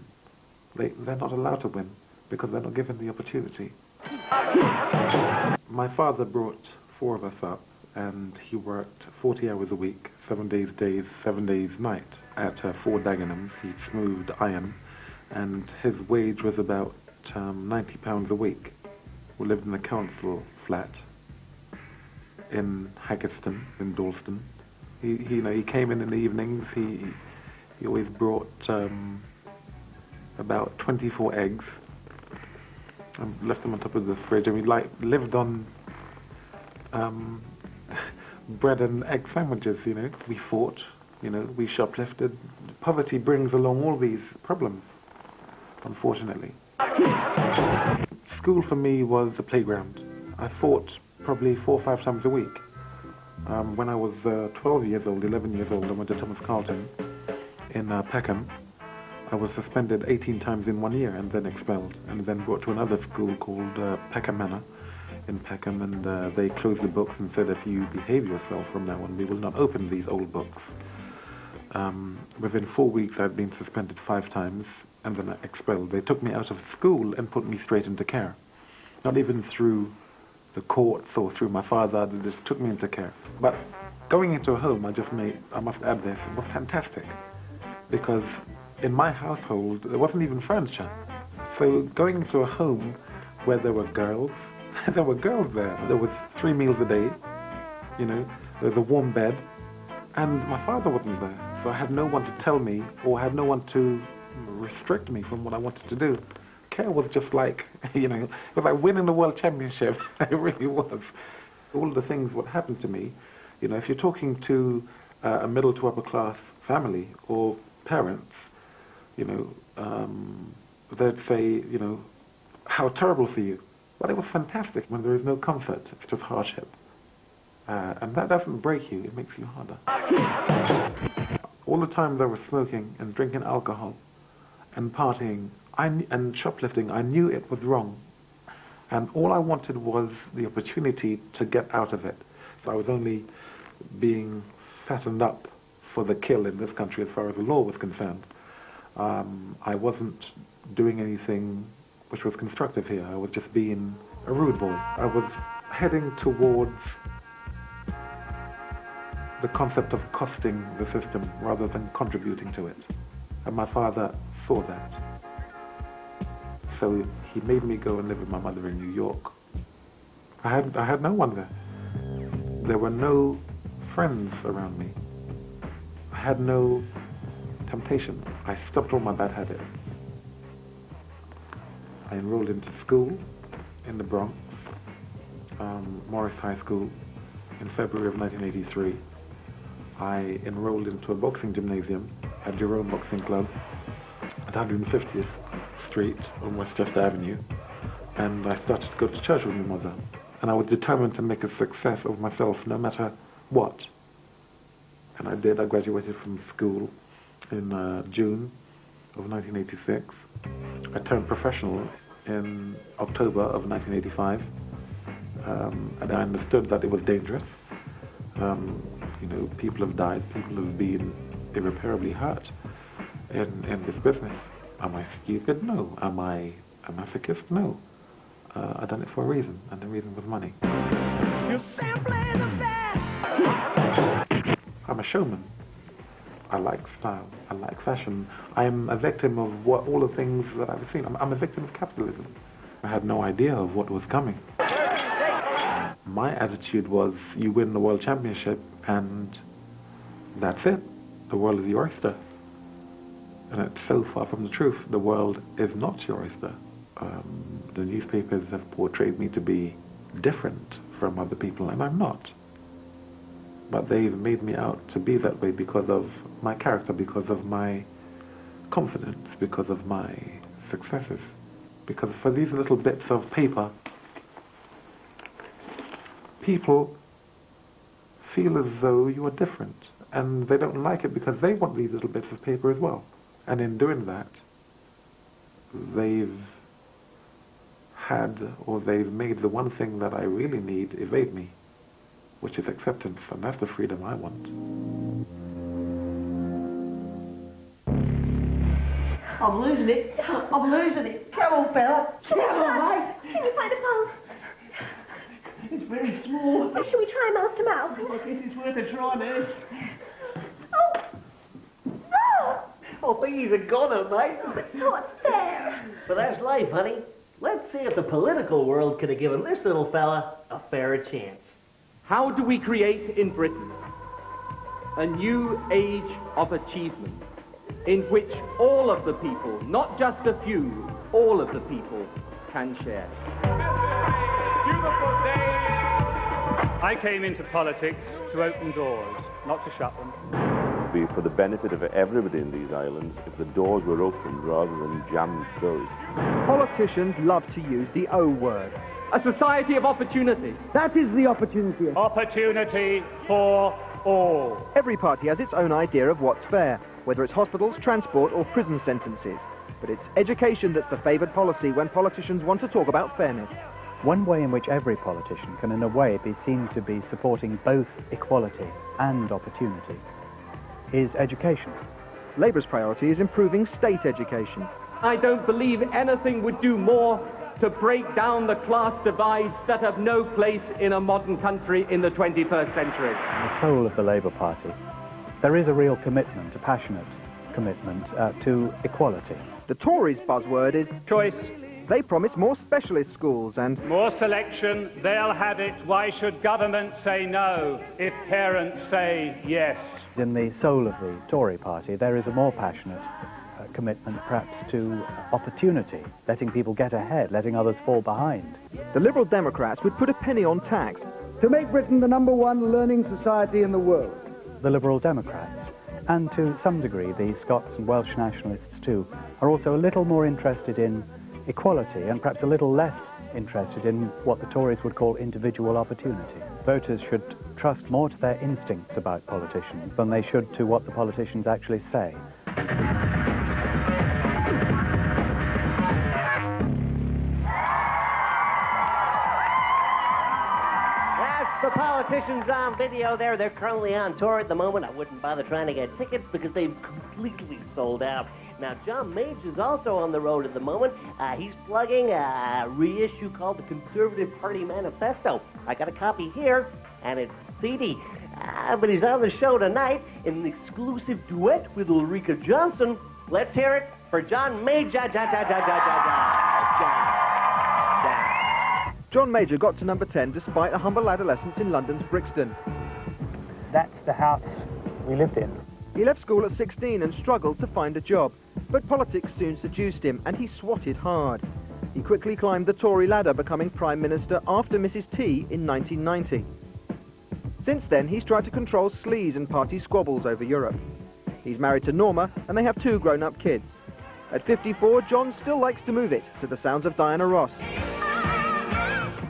They're not allowed to win because they're not given the opportunity. My father brought 4 of us up, and he worked 40 hours a week, 7 days, 7 days night at 4 Dagenhams. He smoothed iron, and his wage was about £90 a week. We lived in a council flat in Haggerston, in Dalston. He came in the evenings. He always brought about 24 eggs and left them on top of the fridge, and we lived on bread and egg sandwiches. We fought, we shoplifted. Poverty brings along all these problems, unfortunately. School for me was the playground. I fought probably 4 or 5 times a week. When I was 12 years old, 11 years old, I went to Thomas Carlton in Peckham. I was suspended 18 times in 1 year and then expelled, and then brought to another school called Peckham Manor in Peckham, and they closed the books and said, if you behave yourself from now on, we will not open these old books. Within 4 weeks, I'd been suspended 5 times and then expelled. They took me out of school and put me straight into care. Not even through the courts or through my father, they just took me into care. But going into a home, I must add this, was fantastic, because in my household, there wasn't even furniture. So going into a home where there were girls. There were girls there. There was 3 meals a day, you know, there was a warm bed, and my father wasn't there. So I had no one to tell me, or had no one to restrict me from what I wanted to do. Kaye was just like, you know, it was like winning the world championship. It really was. All of the things what happened to me, you know, if you're talking to a middle to upper class family or parents, you know, they'd say, you know, how terrible for you. But it was fantastic when there is no comfort, it's just hardship. And that doesn't break you, it makes you harder. All the times I was smoking and drinking alcohol and partying and shoplifting, I knew it was wrong. And all I wanted was the opportunity to get out of it. So I was only being fattened up for the kill in this country as far as the law was concerned. I wasn't doing anything which was constructive here. I was just being a rude boy. I was heading towards the concept of costing the system rather than contributing to it. And my father saw that. So he made me go and live with my mother in New York. I had no one there. There were no friends around me. I had no temptation. I stopped all my bad habits. I enrolled into school in the Bronx, Morris High School, in February of 1983. I enrolled into a boxing gymnasium at Jerome Boxing Club at 150th Street on Westchester Avenue, and I started to go to church with my mother. And I was determined to make a success of myself no matter what. And I did. I graduated from school in June of 1986. I turned professional in October of 1985, and I understood that it was dangerous. You know, people have died, people have been irreparably hurt in this business. Am I stupid? No. Am I a masochist? No. I done it for a reason, and the reason was money. You're simply the best. I'm a showman. I like style. I like fashion. I'm a victim of all the things that I've seen. I'm a victim of capitalism. I had no idea of what was coming. My attitude was, you win the world championship, and that's it. The world is your oyster. And it's so far from the truth. The world is not your oyster. The newspapers have portrayed me to be different from other people, and I'm not. But they've made me out to be that way because of my character, because of my confidence, because of my successes. Because for these little bits of paper, people feel as though you are different, and they don't like it because they want these little bits of paper as well. And in doing that, they've made the one thing that I really need evade me, which is acceptance, and that's the freedom I want. I'm losing it. I'm losing it. Come on, fella. Come on, mate. Can you find a pulse? It's very small. Shall we try mouth to mouth? I guess it's worth a try, nurse. Oh! No! I think he's a goner, mate. Oh, it's so unfair. But that's life, honey. Let's see if the political world could have given this little fella a fairer chance. How do we create in Britain a new age of achievement in which all of the people, not just a few, all of the people can share? Beautiful day. I came into politics to open doors, not to shut them. It would be for the benefit of everybody in these islands if the doors were opened rather than jammed closed. Politicians love to use the O word. A society of opportunity. That is the opportunity. Opportunity for all. Every party has its own idea of what's fair, whether it's hospitals, transport or prison sentences. But it's education that's the favoured policy when politicians want to talk about fairness. One way in which every politician can, in a way, be seen to be supporting both equality and opportunity is education. Labour's priority is improving state education. I don't believe anything would do more to break down the class divides that have no place in a modern country in the 21st century. In the soul of the Labour Party, there is a real commitment, a passionate commitment to equality. The Tories' buzzword is choice, They promise more specialist schools and... More selection, they'll have it. Why should government say no if parents say yes? In the soul of the Tory party, there is a more passionate commitment perhaps to opportunity, letting people get ahead, letting others fall behind. The Liberal Democrats would put a penny on tax. To make Britain the #1 learning society in the world. The Liberal Democrats, and to some degree the Scots and Welsh nationalists too, are also a little more interested in equality and perhaps a little less interested in what the Tories would call individual opportunity. Voters should trust more to their instincts about politicians than they should to what the politicians actually say. The politicians on video there, they're currently on tour at the moment. I wouldn't bother trying to get tickets because they've completely sold out. Now, John Major's also on the road at the moment. He's plugging a reissue called the Conservative Party Manifesto. I got a copy here, and it's CD. But he's on the show tonight in an exclusive duet with Ulrika Jonsson. Let's hear it for John Major. John Major got to number 10 despite a humble adolescence in London's Brixton. That's the house we lived in. He left school at 16 and struggled to find a job, but politics soon seduced him and he swatted hard. He quickly climbed the Tory ladder, becoming Prime Minister after Mrs T in 1990. Since then, he's tried to control sleaze and party squabbles over Europe. He's married to Norma and they have 2 grown-up kids. At 54, John still likes to move it to the sounds of Diana Ross.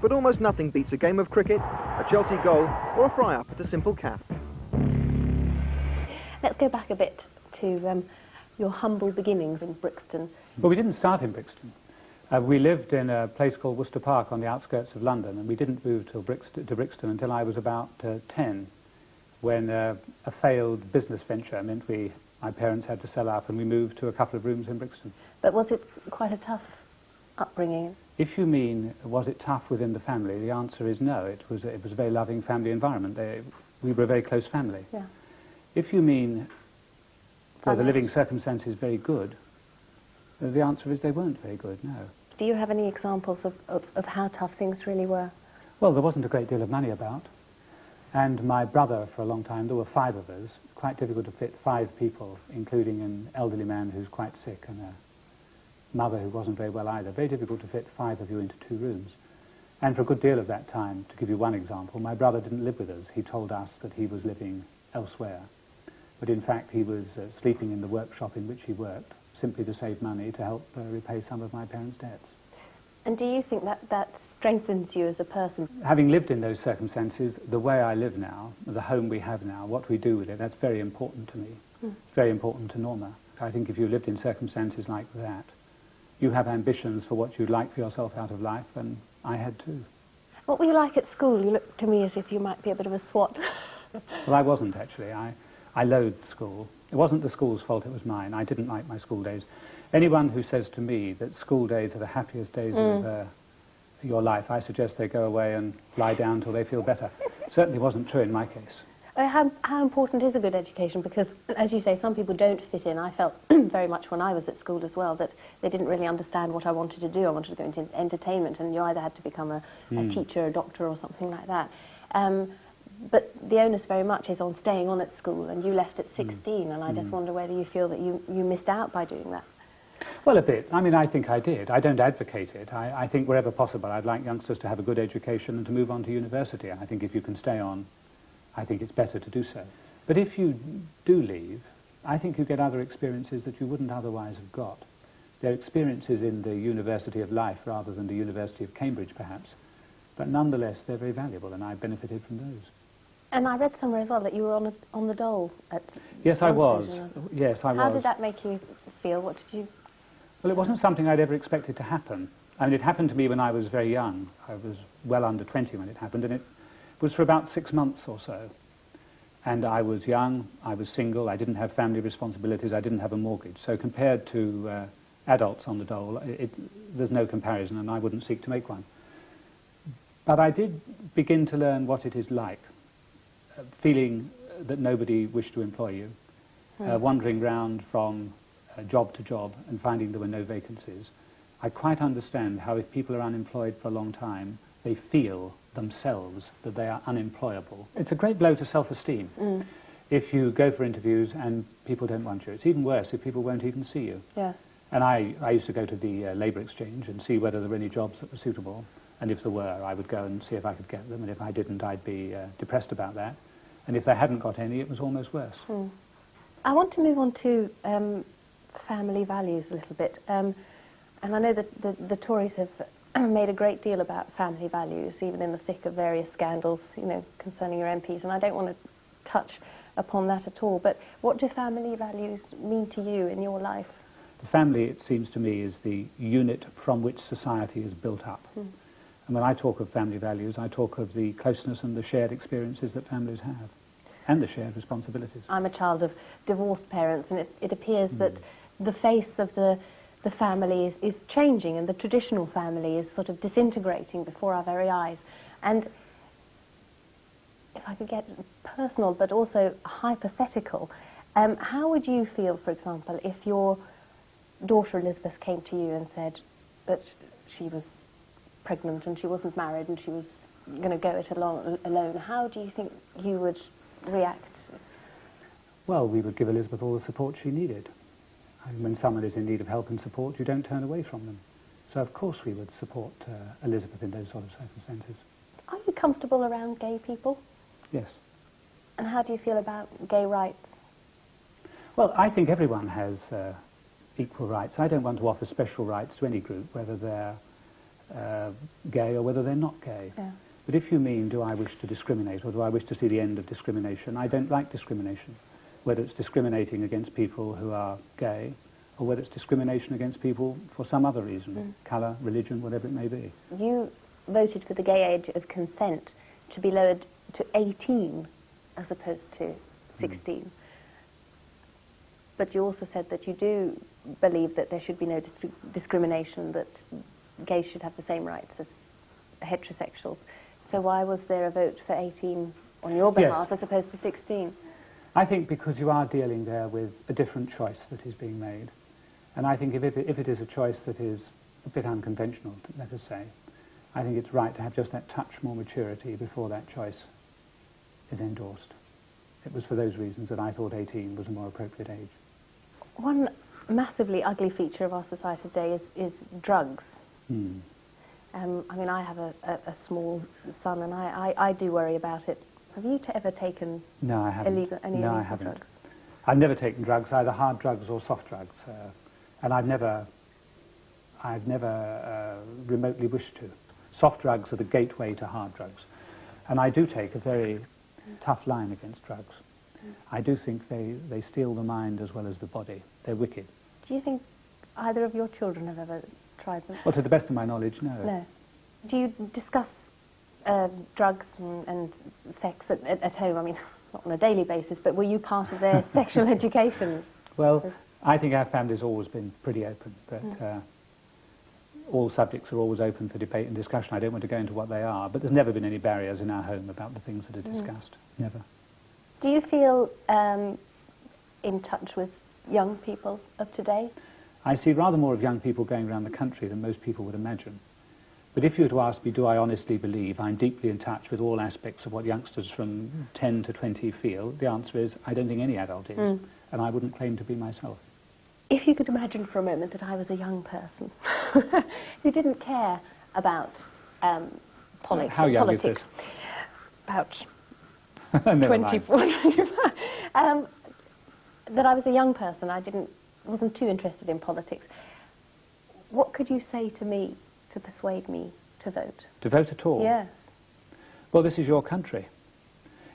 But almost nothing beats a game of cricket, a Chelsea goal, or a fry-up at a simple calf. Let's go back a bit to your humble beginnings in Brixton. Well, we didn't start in Brixton. We lived in a place called Worcester Park on the outskirts of London, and we didn't move to Brixton until I was about 10, when a failed business venture meant my parents had to sell up, and we moved to a couple of rooms in Brixton. But was it quite a tough upbringing? If you mean, was it tough within the family, the answer is no. It was a very loving family environment. We were a very close family. Yeah. If you mean, were the living circumstances very good, the answer is they weren't very good, no. Do you have any examples of how tough things really were? Well, there wasn't a great deal of money about. And my brother, for a long time, there were 5 of us. Quite difficult to fit 5 people, including an elderly man who's quite sick and a mother who wasn't very well either. Very difficult to fit 5 of you into 2 rooms. And for a good deal of that time, to give you one example, my brother didn't live with us. He told us that he was living elsewhere. But in fact, he was sleeping in the workshop in which he worked, simply to save money to help repay some of my parents' debts. And do you think that strengthens you as a person? Having lived in those circumstances, the way I live now, the home we have now, what we do with it, that's very important to me. It's very important to Norma. I think if you lived in circumstances like that, you have ambitions for what you'd like for yourself out of life, and I had too. What were you like at school? You looked to me as if you might be a bit of a swot. Well, I wasn't actually. I loathed school. It wasn't the school's fault, it was mine. I didn't like my school days. Anyone who says to me that school days are the happiest days of your life, I suggest they go away and lie down till they feel better. Certainly wasn't true in my case. How important is a good education? Because, as you say, some people don't fit in. I felt very much when I was at school as well that they didn't really understand what I wanted to do. I wanted to go into entertainment, and you either had to become a teacher, a doctor, or something like that. But the onus very much is on staying on at school, and you left at 16, and I just wonder whether you feel that you missed out by doing that. Well, a bit. I mean, I think I did. I don't advocate it. I think wherever possible, I'd like youngsters to have a good education and to move on to university. I think if you can stay on, I think it's better to do so. But if you do leave, I think you get other experiences that you wouldn't otherwise have got. They're experiences in the University of Life rather than the University of Cambridge, perhaps. But nonetheless, they're very valuable, and I benefited from those. And I read somewhere as well that you were on the dole. Yes, I was. Yes, I was. How did that make you feel? What did you... Well, it wasn't something I'd ever expected to happen. I mean, it happened to me when I was very young. I was well under 20 when it happened, and it was for about 6 months or so. And I was young, I was single, I didn't have family responsibilities, I didn't have a mortgage. So compared to adults on the dole, there's no comparison, and I wouldn't seek to make one. But I did begin to learn what it is like, feeling that nobody wished to employ you, wandering round from job to job and finding there were no vacancies, I quite understand how if people are unemployed for a long time, they feel themselves that they are unemployable. It's a great blow to self-esteem. If you go for interviews and people don't want you. It's even worse if people won't even see you. Yeah. And I used to go to the labour exchange and see whether there were any jobs that were suitable. And if there were, I would go and see if I could get them. And if I didn't, I'd be depressed about that. And if they hadn't got any, it was almost worse. I want to move on to family values a little bit. And I know that the Tories have made a great deal about family values, even in the thick of various scandals, you know, concerning your MPs. And I don't want to touch upon that at all. But what do family values mean to you in your life? The family, it seems to me, is the unit from which society is built up. And when I talk of family values, I talk of the closeness and the shared experiences that families have, and the shared responsibilities. I'm a child of divorced parents, and it appears that the face of the family is changing, and the traditional family is sort of disintegrating before our very eyes. And if I could get personal, but also hypothetical, how would you feel, for example, if your daughter Elizabeth came to you and said that she was pregnant and she wasn't married and she was going to go it alone? How do you think you would react? Well, we would give Elizabeth all the support she needed. And when someone is in need of help and support, you don't turn away from them. So, of course, we would support Elizabeth in those sort of circumstances. Are you comfortable around gay people? Yes. And how do you feel about gay rights? Well, I think everyone has equal rights. I don't want to offer special rights to any group, whether they're gay or whether they're not gay. Yeah. But if you mean, do I wish to discriminate, or do I wish to see the end of discrimination, I don't like discrimination. Whether it's discriminating against people who are gay, or whether it's discrimination against people for some other reason, colour, religion, whatever it may be. You voted for the gay age of consent to be lowered to 18 as opposed to 16. But you also said that you do believe that there should be no discrimination, that gays should have the same rights as heterosexuals. So why was there a vote for 18 on your behalf as opposed to 16? I think because you are dealing there with a different choice that is being made. And I think if it is a choice that is a bit unconventional, let us say, I think it's right to have just that touch more maturity before that choice is endorsed. It was for those reasons that I thought 18 was a more appropriate age. One massively ugly feature of our society today is drugs. I mean, I have a small son, and I do worry about it. Have you ever taken No, I haven't. any illegal haven't. drugs? I've never taken drugs, either hard drugs or soft drugs, and I've never remotely wished to. Soft drugs are the gateway to hard drugs, and I do take a very tough line against drugs. I do think they steal the mind as well as the body. They're wicked. Do you think either of your children have ever tried them? Well, to the best of my knowledge, no. No. Do you discuss drugs and sex at home? I mean, not on a daily basis, but were you part of their sexual education? Well, I think our family's always been pretty open, but all subjects are always open for debate and discussion. I don't want to go into what they are, but there's never been any barriers in our home about the things that are discussed. Never. Do you feel in touch with young people of today? I see rather more of young people going around the country than most people would imagine. But if you were to ask me, do I honestly believe I'm deeply in touch with all aspects of what youngsters from 10 to 20 feel, the answer is, I don't think any adult is, and I wouldn't claim to be myself. If you could imagine for a moment that I was a young person who didn't care about politics. How young is this? About 24, 25. That I was a young person, wasn't too interested in politics. What could you say to me to persuade me to vote? To vote at all? Yes. Well, this is your country.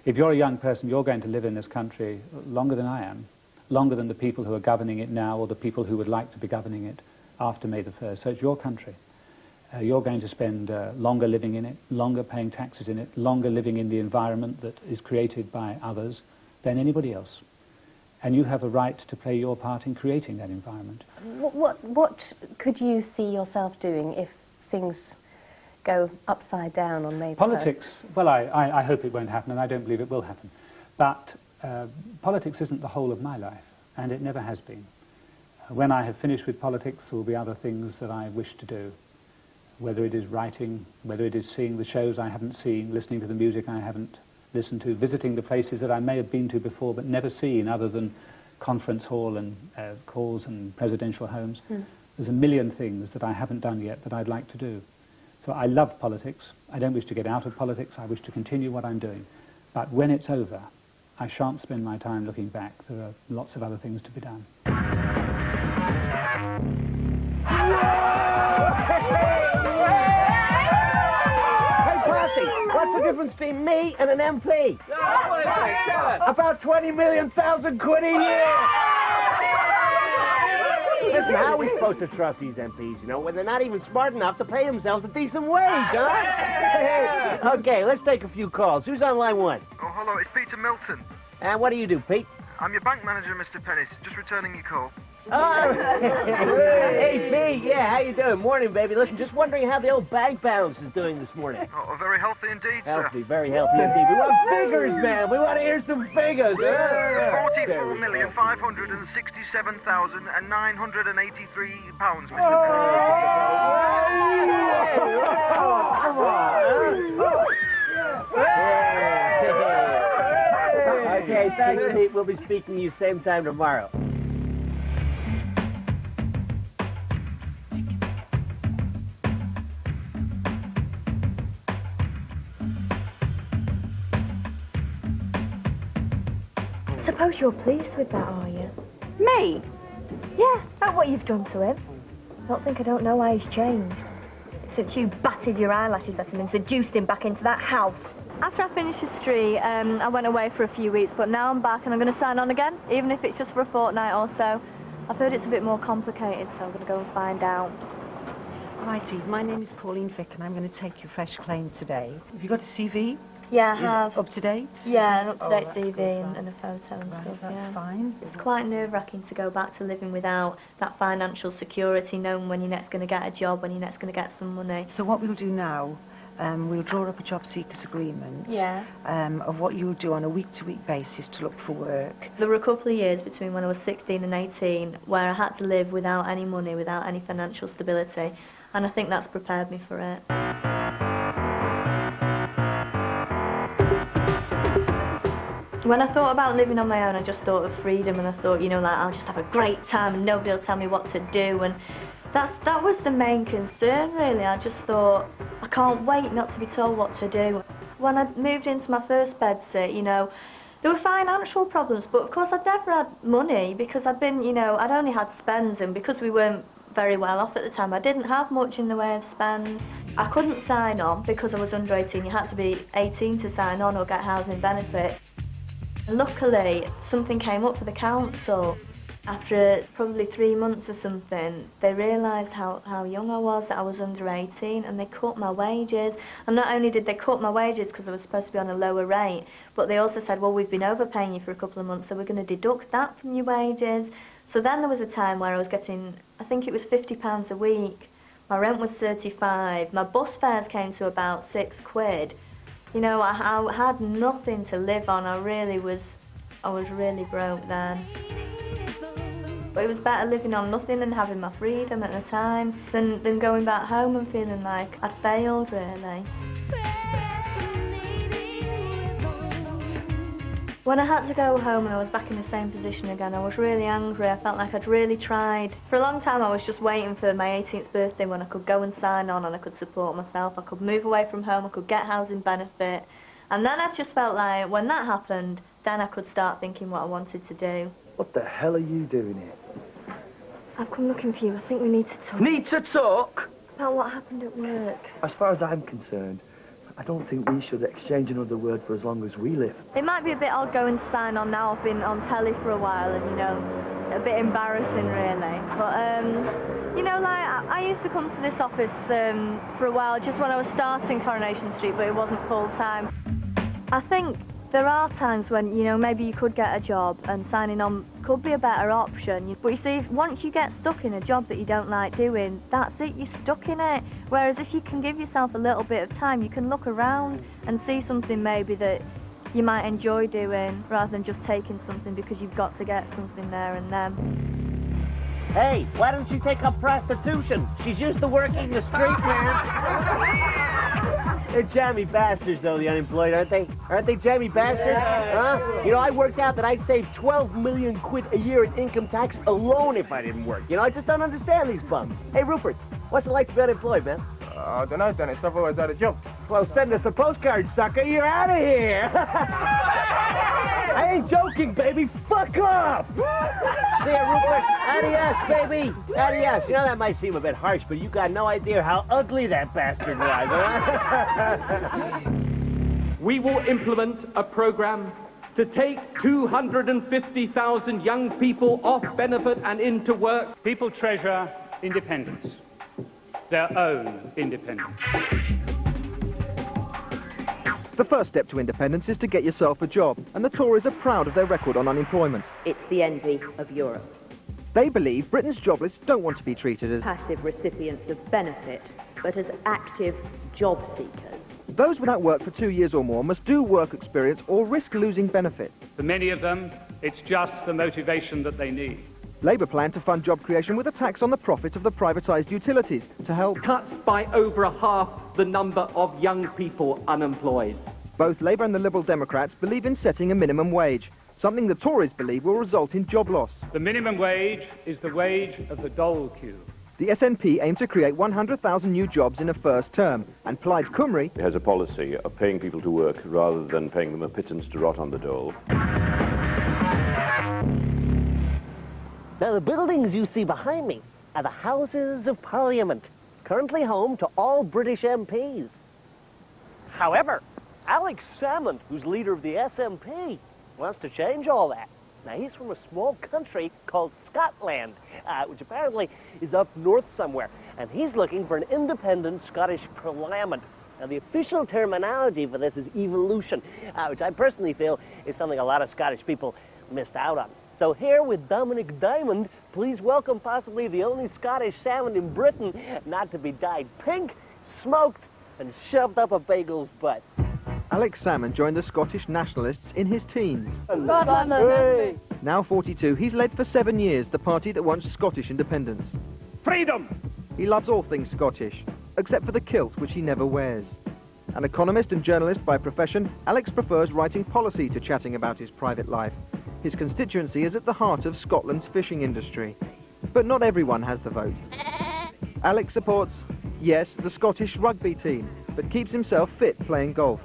If you're a young person, you're going to live in this country longer than I am, longer than the people who are governing it now or the people who would like to be governing it after May the 1st. So it's your country. You're going to spend longer living in it, longer paying taxes in it, longer living in the environment that is created by others than anybody else. And you have a right to play your part in creating that environment. What could you see yourself doing if things go upside down on May 1st? Politics, well, I hope it won't happen, and I don't believe it will happen. But politics isn't the whole of my life, and it never has been. When I have finished with politics, there will be other things that I wish to do, whether it is writing, whether it is seeing the shows I haven't seen, listening to the music I haven't listened to, visiting the places that I may have been to before but never seen other than conference hall and calls and presidential homes. There's a million things that I haven't done yet that I'd like to do. So I love politics. I don't wish to get out of politics. I wish to continue what I'm doing. But when it's over, I shan't spend my time looking back. There are lots of other things to be done. What's the difference between me and an MP? About 20 million thousand quid a year! Listen, how are we supposed to trust these MPs, you know, when they're not even smart enough to pay themselves a decent wage, huh? Okay, let's take a few calls. Who's on line 1? Oh, hello, it's Peter Milton. And what do you do, Pete? I'm your bank manager, Mr. Pennis. Just returning your call. Oh, hey, Pete, yeah, how you doing? Morning, baby. Listen, just wondering how the old bank balance is doing this morning. Oh, very healthy indeed, sir. Healthy, very healthy indeed. We want figures, man. We want to hear some figures. 44,567,983 pounds, Mr. Pennis. Okay, thanks, Pete. We'll be speaking to you same time tomorrow. Suppose you're pleased with that, are you? Me? Yeah, at what you've done to him. I don't know why he's changed. Since you batted your eyelashes at him and seduced him back into that house. After I finished history, I went away for a few weeks, but now I'm back and I'm going to sign on again, even if it's just for a fortnight or so. I've heard it's a bit more complicated, so I'm going to go and find out. Right, Eve, my name is Pauline Fick and I'm going to take your fresh claim today. Have you got a CV? Yeah, I Is have. it up to date? Yeah, an up-to-date that's CV good, and a photo and stuff, that's yeah. fine. It's quite nerve-wracking to go back to living without that financial security, knowing when you're next going to get a job, when you're next going to get some money. So what we'll do now, we'll draw up a job seekers agreement of what you'll do on a week-to-week basis to look for work. There were a couple of years between when I was 16 and 18 where I had to live without any money, without any financial stability, and I think that's prepared me for it. When I thought about living on my own, I just thought of freedom, and I thought, you know, like, I'll just have a great time and nobody will tell me what to do, and that was the main concern, really. I just thought, I can't wait not to be told what to do. When I moved into my first bedsit, you know, there were financial problems, but of course I'd never had money because I'd been, you know, I'd only had spends, and because we weren't very well off at the time, I didn't have much in the way of spends. I couldn't sign on because I was under 18. You had to be 18 to sign on or get housing benefit. Luckily, something came up for the council. After probably 3 months or something, they realised how young I was, that I was under 18, and they cut my wages. And not only did they cut my wages because I was supposed to be on a lower rate, but they also said, well, we've been overpaying you for a couple of months, so we're going to deduct that from your wages. So then there was a time where I was getting, I think it was £50 a week. My rent was 35. My bus fares came to about £6. You know, I had nothing to live on. I was really broke then. But it was better living on nothing and having my freedom at the time than going back home and feeling like I'd failed, really. When I had to go home and I was back in the same position again, I was really angry. I felt like I'd really tried. For a long time I was just waiting for my 18th birthday when I could go and sign on and I could support myself. I could move away from home, I could get housing benefit. And then I just felt like when that happened, then I could start thinking what I wanted to do. What the hell are you doing here? I've come looking for you. I think we need to talk. Need to talk? About what happened at work. As far as I'm concerned, I don't think we should exchange another word for as long as we live. It might be a bit odd going to sign on now. I've been on telly for a while and, you know, a bit embarrassing, really. But, you know, like, I used to come to this office for a while just when I was starting Coronation Street, but it wasn't full-time. I think there are times when, you know, maybe you could get a job and signing on could be a better option. But you see, once you get stuck in a job that you don't like doing, that's it, you're stuck in it. Whereas if you can give yourself a little bit of time, you can look around and see something maybe that you might enjoy doing rather than just taking something because you've got to get something there and then. Hey, why don't you take up prostitution? She's used to working the street, man. They're jammy bastards, though, the unemployed, aren't they? Aren't they jammy bastards? Huh? You know, I worked out that I'd save 12 million quid a year in income tax alone if I didn't work. You know, I just don't understand these bums. Hey, Rupert, what's it like to be unemployed, man? I don't know, Dennis. I've always had a job. Well, send us a postcard, sucker. You're out of here. I ain't joking, baby. Fuck off. See ya, Rupert. Adios, baby. Adios. You know, that might seem a bit harsh, but you got no idea how ugly that bastard was, huh? We will implement a program to take 250,000 young people off benefit and into work. People treasure independence, their own independence. The first step to independence is to get yourself a job, and the Tories are proud of their record on unemployment. It's the envy of Europe. They believe Britain's jobless don't want to be treated as passive recipients of benefit, but as active job seekers. Those without work for 2 years or more must do work experience or risk losing benefit. For many of them, it's just the motivation that they need. Labour plan to fund job creation with a tax on the profit of the privatised utilities to help cut by over half the number of young people unemployed. Both Labour and the Liberal Democrats believe in setting a minimum wage, something the Tories believe will result in job loss. The minimum wage is the wage of the dole queue. The SNP aim to create 100,000 new jobs in a first term, and Plaid Cymru has a policy of paying people to work rather than paying them a pittance to rot on the dole. Now, the buildings you see behind me are the Houses of Parliament, currently home to all British MPs. However, Alex Salmond, who's leader of the SNP, wants to change all that. Now, he's from a small country called Scotland, which apparently is up north somewhere, and he's looking for an independent Scottish parliament. Now, the official terminology for this is evolution, which I personally feel is something a lot of Scottish people missed out on. So here with Dominik Diamond, please welcome possibly the only Scottish salmon in Britain not to be dyed pink, smoked, and shoved up a bagel's butt. Alex Salmond joined the Scottish nationalists in his teens. Hey. Now 42, he's led for 7 years the party that wants Scottish independence. Freedom! He loves all things Scottish, except for the kilt, which he never wears. An economist and journalist by profession, Alex prefers writing policy to chatting about his private life. His constituency is at the heart of Scotland's fishing industry. But not everyone has the vote. Alex supports, yes, the Scottish rugby team, but keeps himself fit playing golf.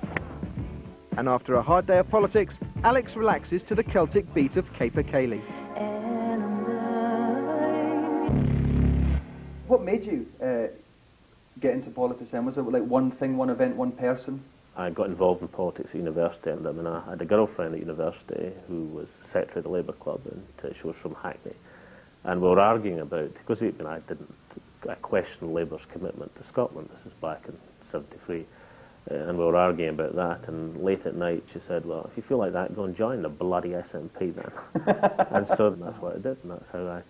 And after a hard day of politics, Alex relaxes to the Celtic beat of Kaye. What made you get into politics then? Was it like one thing, one event, one person? I got involved in politics at university, and I had a girlfriend at university who was secretary of the Labour Club, and she was from Hackney. And we were arguing about, because I questioned Labour's commitment to Scotland. This is back in '73. And we were arguing about that, and late at night she said, well, if you feel like that, go and join the bloody SNP then. And so that's what I did, and that's how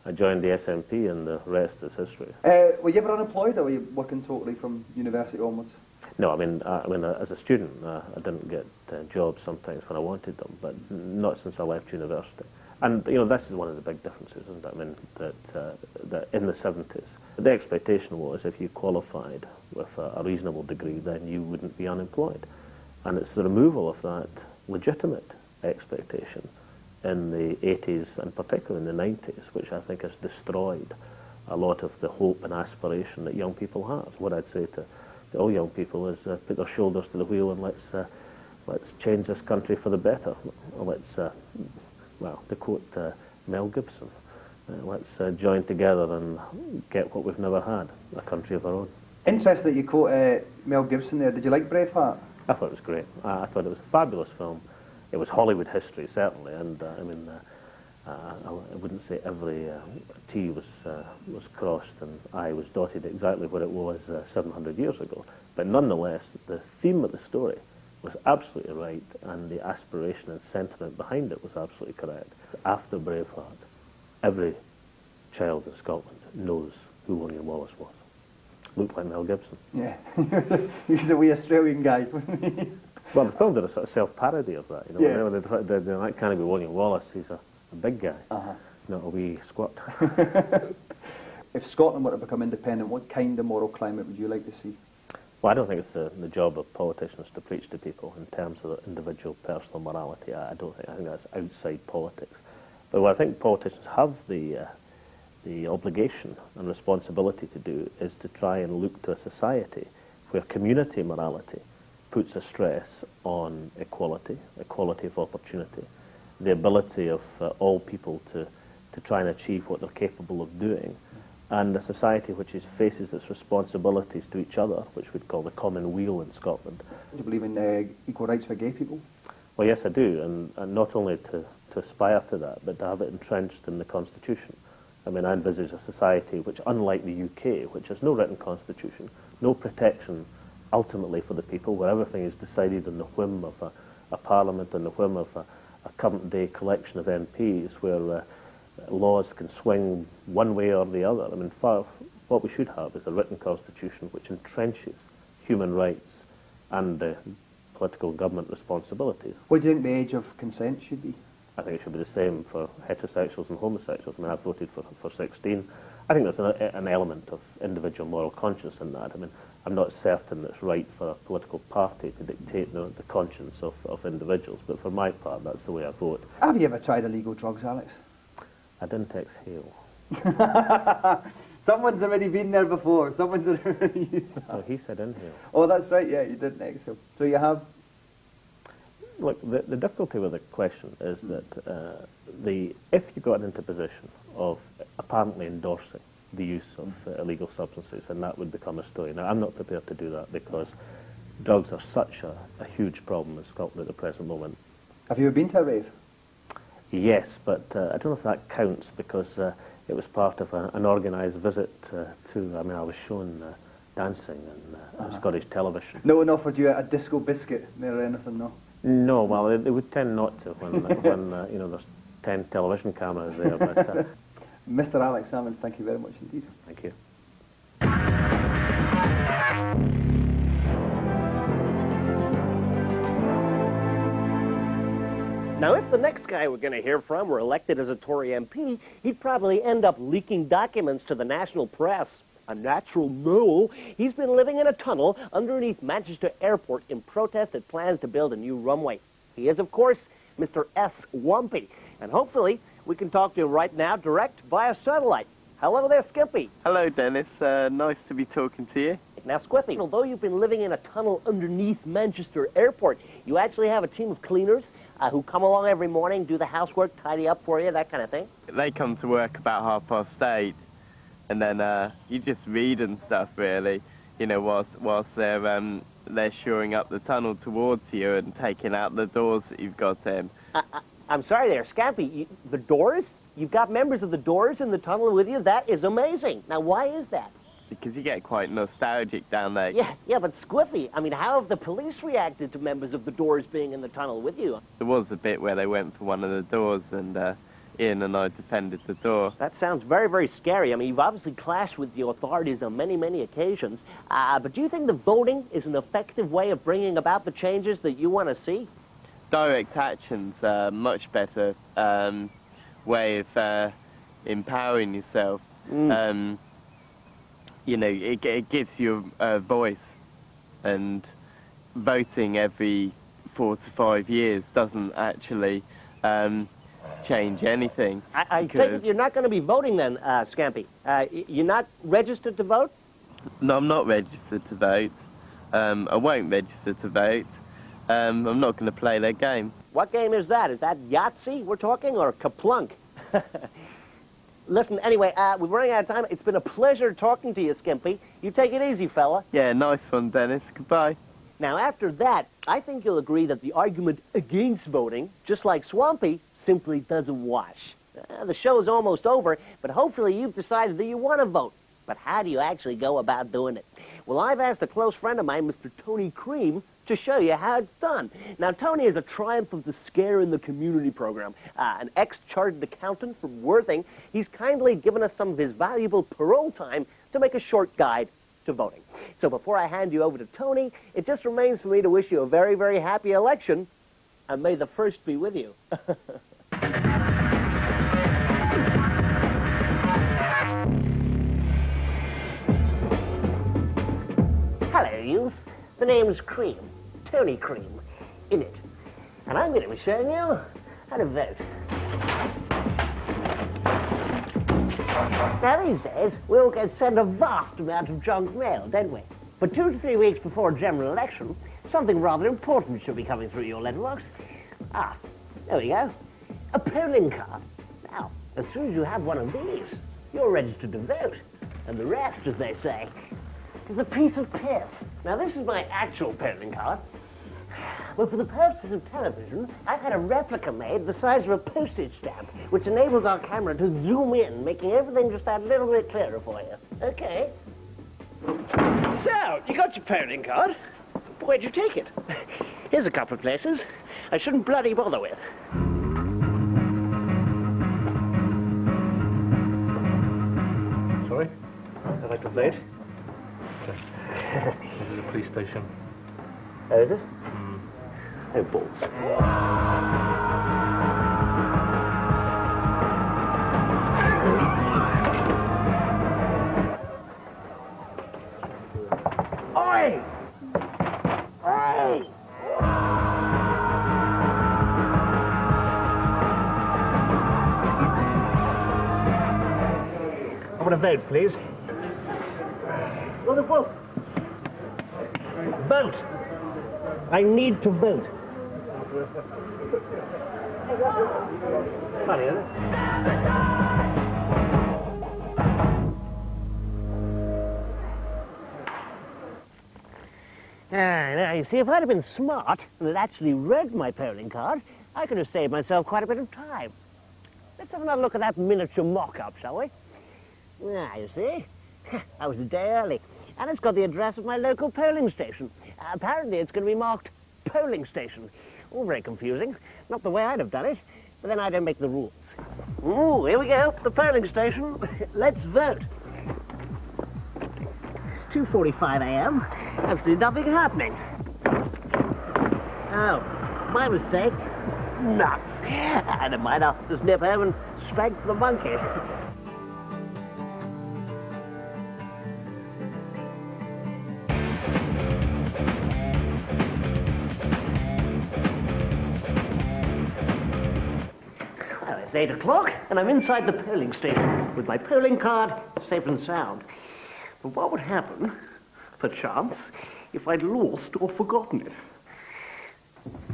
I joined the SNP, and the rest is history. Were you ever unemployed, or were you working totally from university onwards? No, I mean, as a student, I didn't get jobs sometimes when I wanted them, but not since I left university. And, you know, this is one of the big differences, isn't it? I mean, that in the 70s, the expectation was if you qualified with a reasonable degree, then you wouldn't be unemployed. And it's the removal of that legitimate expectation in the 80s, and particularly in the 90s, which I think has destroyed a lot of the hope and aspiration that young people have. What I'd say to all young people is put their shoulders to the wheel and let's change this country for the better. Let's, well, to quote Mel Gibson, let's join together and get what we've never had, a country of our own. Interesting that you quote Mel Gibson there. Did you like Braveheart? I thought it was great. I thought it was a fabulous film. It was Hollywood history, certainly, and I mean, I wouldn't say every T was crossed and I was dotted exactly where it was 700 years ago, but nonetheless, the theme of the story was absolutely right, and the aspiration and sentiment behind it was absolutely correct. After Braveheart, every child in Scotland knows who William Wallace was. Looked like Mel Gibson. Yeah, he's a wee Australian guy. Well, the film did a sort of self-parody of that, you know. Yeah. That can't be William Wallace, he's a big guy. not a wee squat. If Scotland were to become independent, what kind of moral climate would you like to see? Well, I don't think it's the job of politicians to preach to people in terms of individual personal morality. I think that's outside politics. But what I think politicians have the obligation and responsibility to do is to try and look to a society where community morality puts a stress on equality of opportunity, the ability of all people to try and achieve what they're capable of doing, and a society which faces its responsibilities to each other, which we'd call the common weal in Scotland. Do you believe in equal rights for gay people? Well, yes, I do, and not only to aspire to that, but to have it entrenched in the Constitution. I mean, I envisage a society which, unlike the UK, which has no written constitution, no protection ultimately for the people, where everything is decided on the whim of a parliament, on the whim of a current-day collection of MPs, where laws can swing one way or the other. I mean, what we should have is a written constitution which entrenches human rights and political government responsibilities. What do you think the age of consent should be? I think it should be the same for heterosexuals and homosexuals. I mean, I've voted for 16. I think there's an element of individual moral conscience in that. I mean, I'm not certain it's right for a political party to dictate the conscience of individuals, but for my part, that's the way I vote. Have you ever tried illegal drugs, Alex? I didn't exhale. Someone's already been there before. Someone's already used that. Oh, he said inhale. Oh, that's right, yeah, you didn't exhale. So you have... Look, the difficulty with the question is that if you got into a position of apparently endorsing the use of illegal substances, and that would become a story. Now, I'm not prepared to do that because drugs are such a huge problem in Scotland at the present moment. Have you ever been to a rave? Yes, but I don't know if that counts because it was part of an organised visit I mean, I was shown dancing on Scottish television. No one offered you a disco biscuit or anything, no? No, well, they would tend not to when you know, there's 10 television cameras there. But Mr. Alex Salmond, thank you very much indeed. Thank you. Now, if the next guy we're going to hear from were elected as a Tory MP, he'd probably end up leaking documents to the national press. A natural no. He's been living in a tunnel underneath Manchester Airport in protest at plans to build a new runway. He is, of course, Mr. Swampy. And hopefully, we can talk to him right now, direct via satellite. Hello there, Skimpy. Hello, Dennis. Nice to be talking to you. Now, Squiffy, although you've been living in a tunnel underneath Manchester Airport, you actually have a team of cleaners who come along every morning, do the housework, tidy up for you, that kind of thing? They come to work about 8:30, and then you just read and stuff, really, you know, whilst they're shoring up the tunnel towards you and taking out the doors that you've got in. I'm sorry there, Scampy, the doors? You've got members of the doors in the tunnel with you? That is amazing. Now, why is that? Because you get quite nostalgic down there. Yeah, but Squiffy, I mean, how have the police reacted to members of the doors being in the tunnel with you? There was a bit where they went for one of the doors, and Ian and I defended the door. That sounds very, very scary. I mean, you've obviously clashed with the authorities on many, many occasions. But do you think the voting is an effective way of bringing about the changes that you want to see? Direct action's a much better way of empowering yourself. You know, it gives you a voice, and voting every 4 to 5 years doesn't actually change anything. I take it you're not going to be voting then, Scampy. You're not registered to vote? No, I'm not registered to vote. I won't register to vote. I'm not going to play their game. What game is that? Is that Yahtzee we're talking, or Kaplunk? Listen, anyway, we're running out of time. It's been a pleasure talking to you, Skimpy. You take it easy, fella. Yeah, nice one, Dennis. Goodbye. Now, after that, I think you'll agree that the argument against voting, just like Swampy, simply doesn't wash. The show's almost over, but hopefully you've decided that you want to vote. But how do you actually go about doing it? Well, I've asked a close friend of mine, Mr. Tony Cream, to show you how it's done. Now, Tony is a triumph of the Scare in the Community program. An ex-chartered accountant from Worthing, he's kindly given us some of his valuable parole time to make a short guide to voting. So before I hand you over to Tony, it just remains for me to wish you a very, very happy election, and may the first be with you. name's Cream, Tony Cream, in it. And I'm going to be showing you how to vote. Now, these days, we all get sent a vast amount of junk mail, don't we? But 2 to 3 weeks before a general election, something rather important should be coming through your letterbox. Ah, there we go. A polling card. Now, as soon as you have one of these, you're registered to vote. And the rest, as they say, is a piece of piss. Now, this is my actual polling card. But for the purposes of television, I've had a replica made the size of a postage stamp, which enables our camera to zoom in, making everything just that little bit clearer for you. Okay? So, you got your polling card. Where'd you take it? Here's a couple of places I shouldn't bloody bother with. Sorry? I'd like to vote. This is a police station. Oh, is it? Oh, balls. Oi! Oi! I want to vote, please. Vote. Vote. I need to vote. Funny, isn't it? Now, you see, if I'd have been smart and had actually read my polling card, I could have saved myself quite a bit of time. Let's have another look at that miniature mock-up, shall we? Now, you see, I was a day early, and it's got the address of my local polling station. Apparently, it's going to be marked polling station. All very confusing. Not the way I'd have done it, but then I don't make the rules. Ooh, here we go, the polling station. Let's vote. It's 2:45 a.m. Absolutely nothing happening. Oh, my mistake. Nuts. And it might have to snip home and spank the monkey. It's 8 o'clock, and I'm inside the polling station with my polling card safe and sound. But what would happen, perchance, if I'd lost or forgotten it?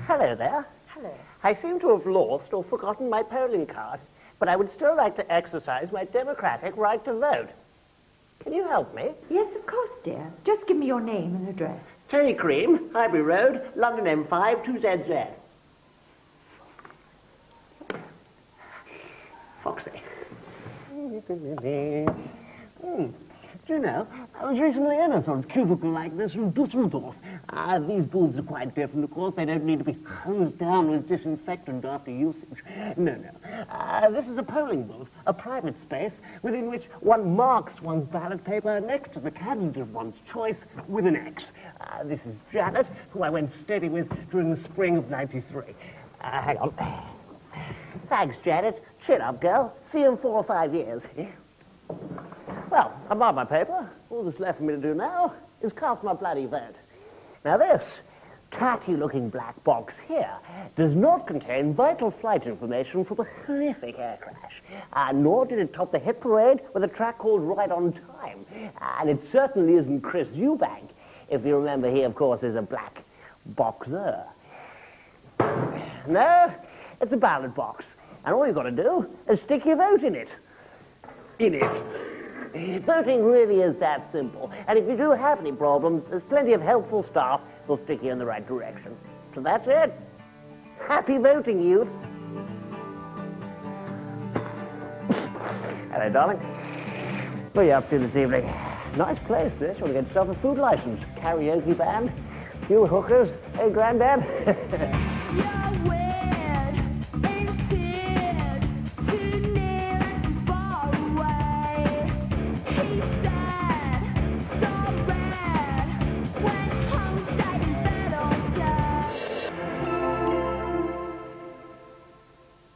Hello there. Hello. I seem to have lost or forgotten my polling card, but I would still like to exercise my democratic right to vote. Can you help me? Yes, of course, dear. Just give me your name and address. Tony Cream, Highbury Road, London M5, 2ZZ. Foxy. Do you know, I was recently in a sort of cubicle like this in Dusseldorf. These booths are quite different, of course. They don't need to be hosed down with disinfectant after usage. No. This is a polling booth, a private space within which one marks one's ballot paper next to the candidate of one's choice with an X. This is Janet, who I went steady with during the spring of '93. Hang on. Thanks, Janet. Chin up, girl. See you in 4 or 5 years. Well, I marked my paper. All that's left for me to do now is cast my bloody vote. Now this tatty-looking black box here does not contain vital flight information from a horrific air crash. Nor did it top the hit parade with a track called Right on Time. And it certainly isn't Chris Eubank. If you remember, he, of course, is a black boxer. No, it's a ballot box. And all you've got to do is stick your vote in it. Voting really is that simple. And if you do have any problems, there's plenty of helpful staff who'll stick you in the right direction. So that's it. Happy voting, youth. Hello, darling. What are you up to this evening? Nice place, this. You want to get yourself a food license. Karaoke band, few hookers. Hey, Granddad.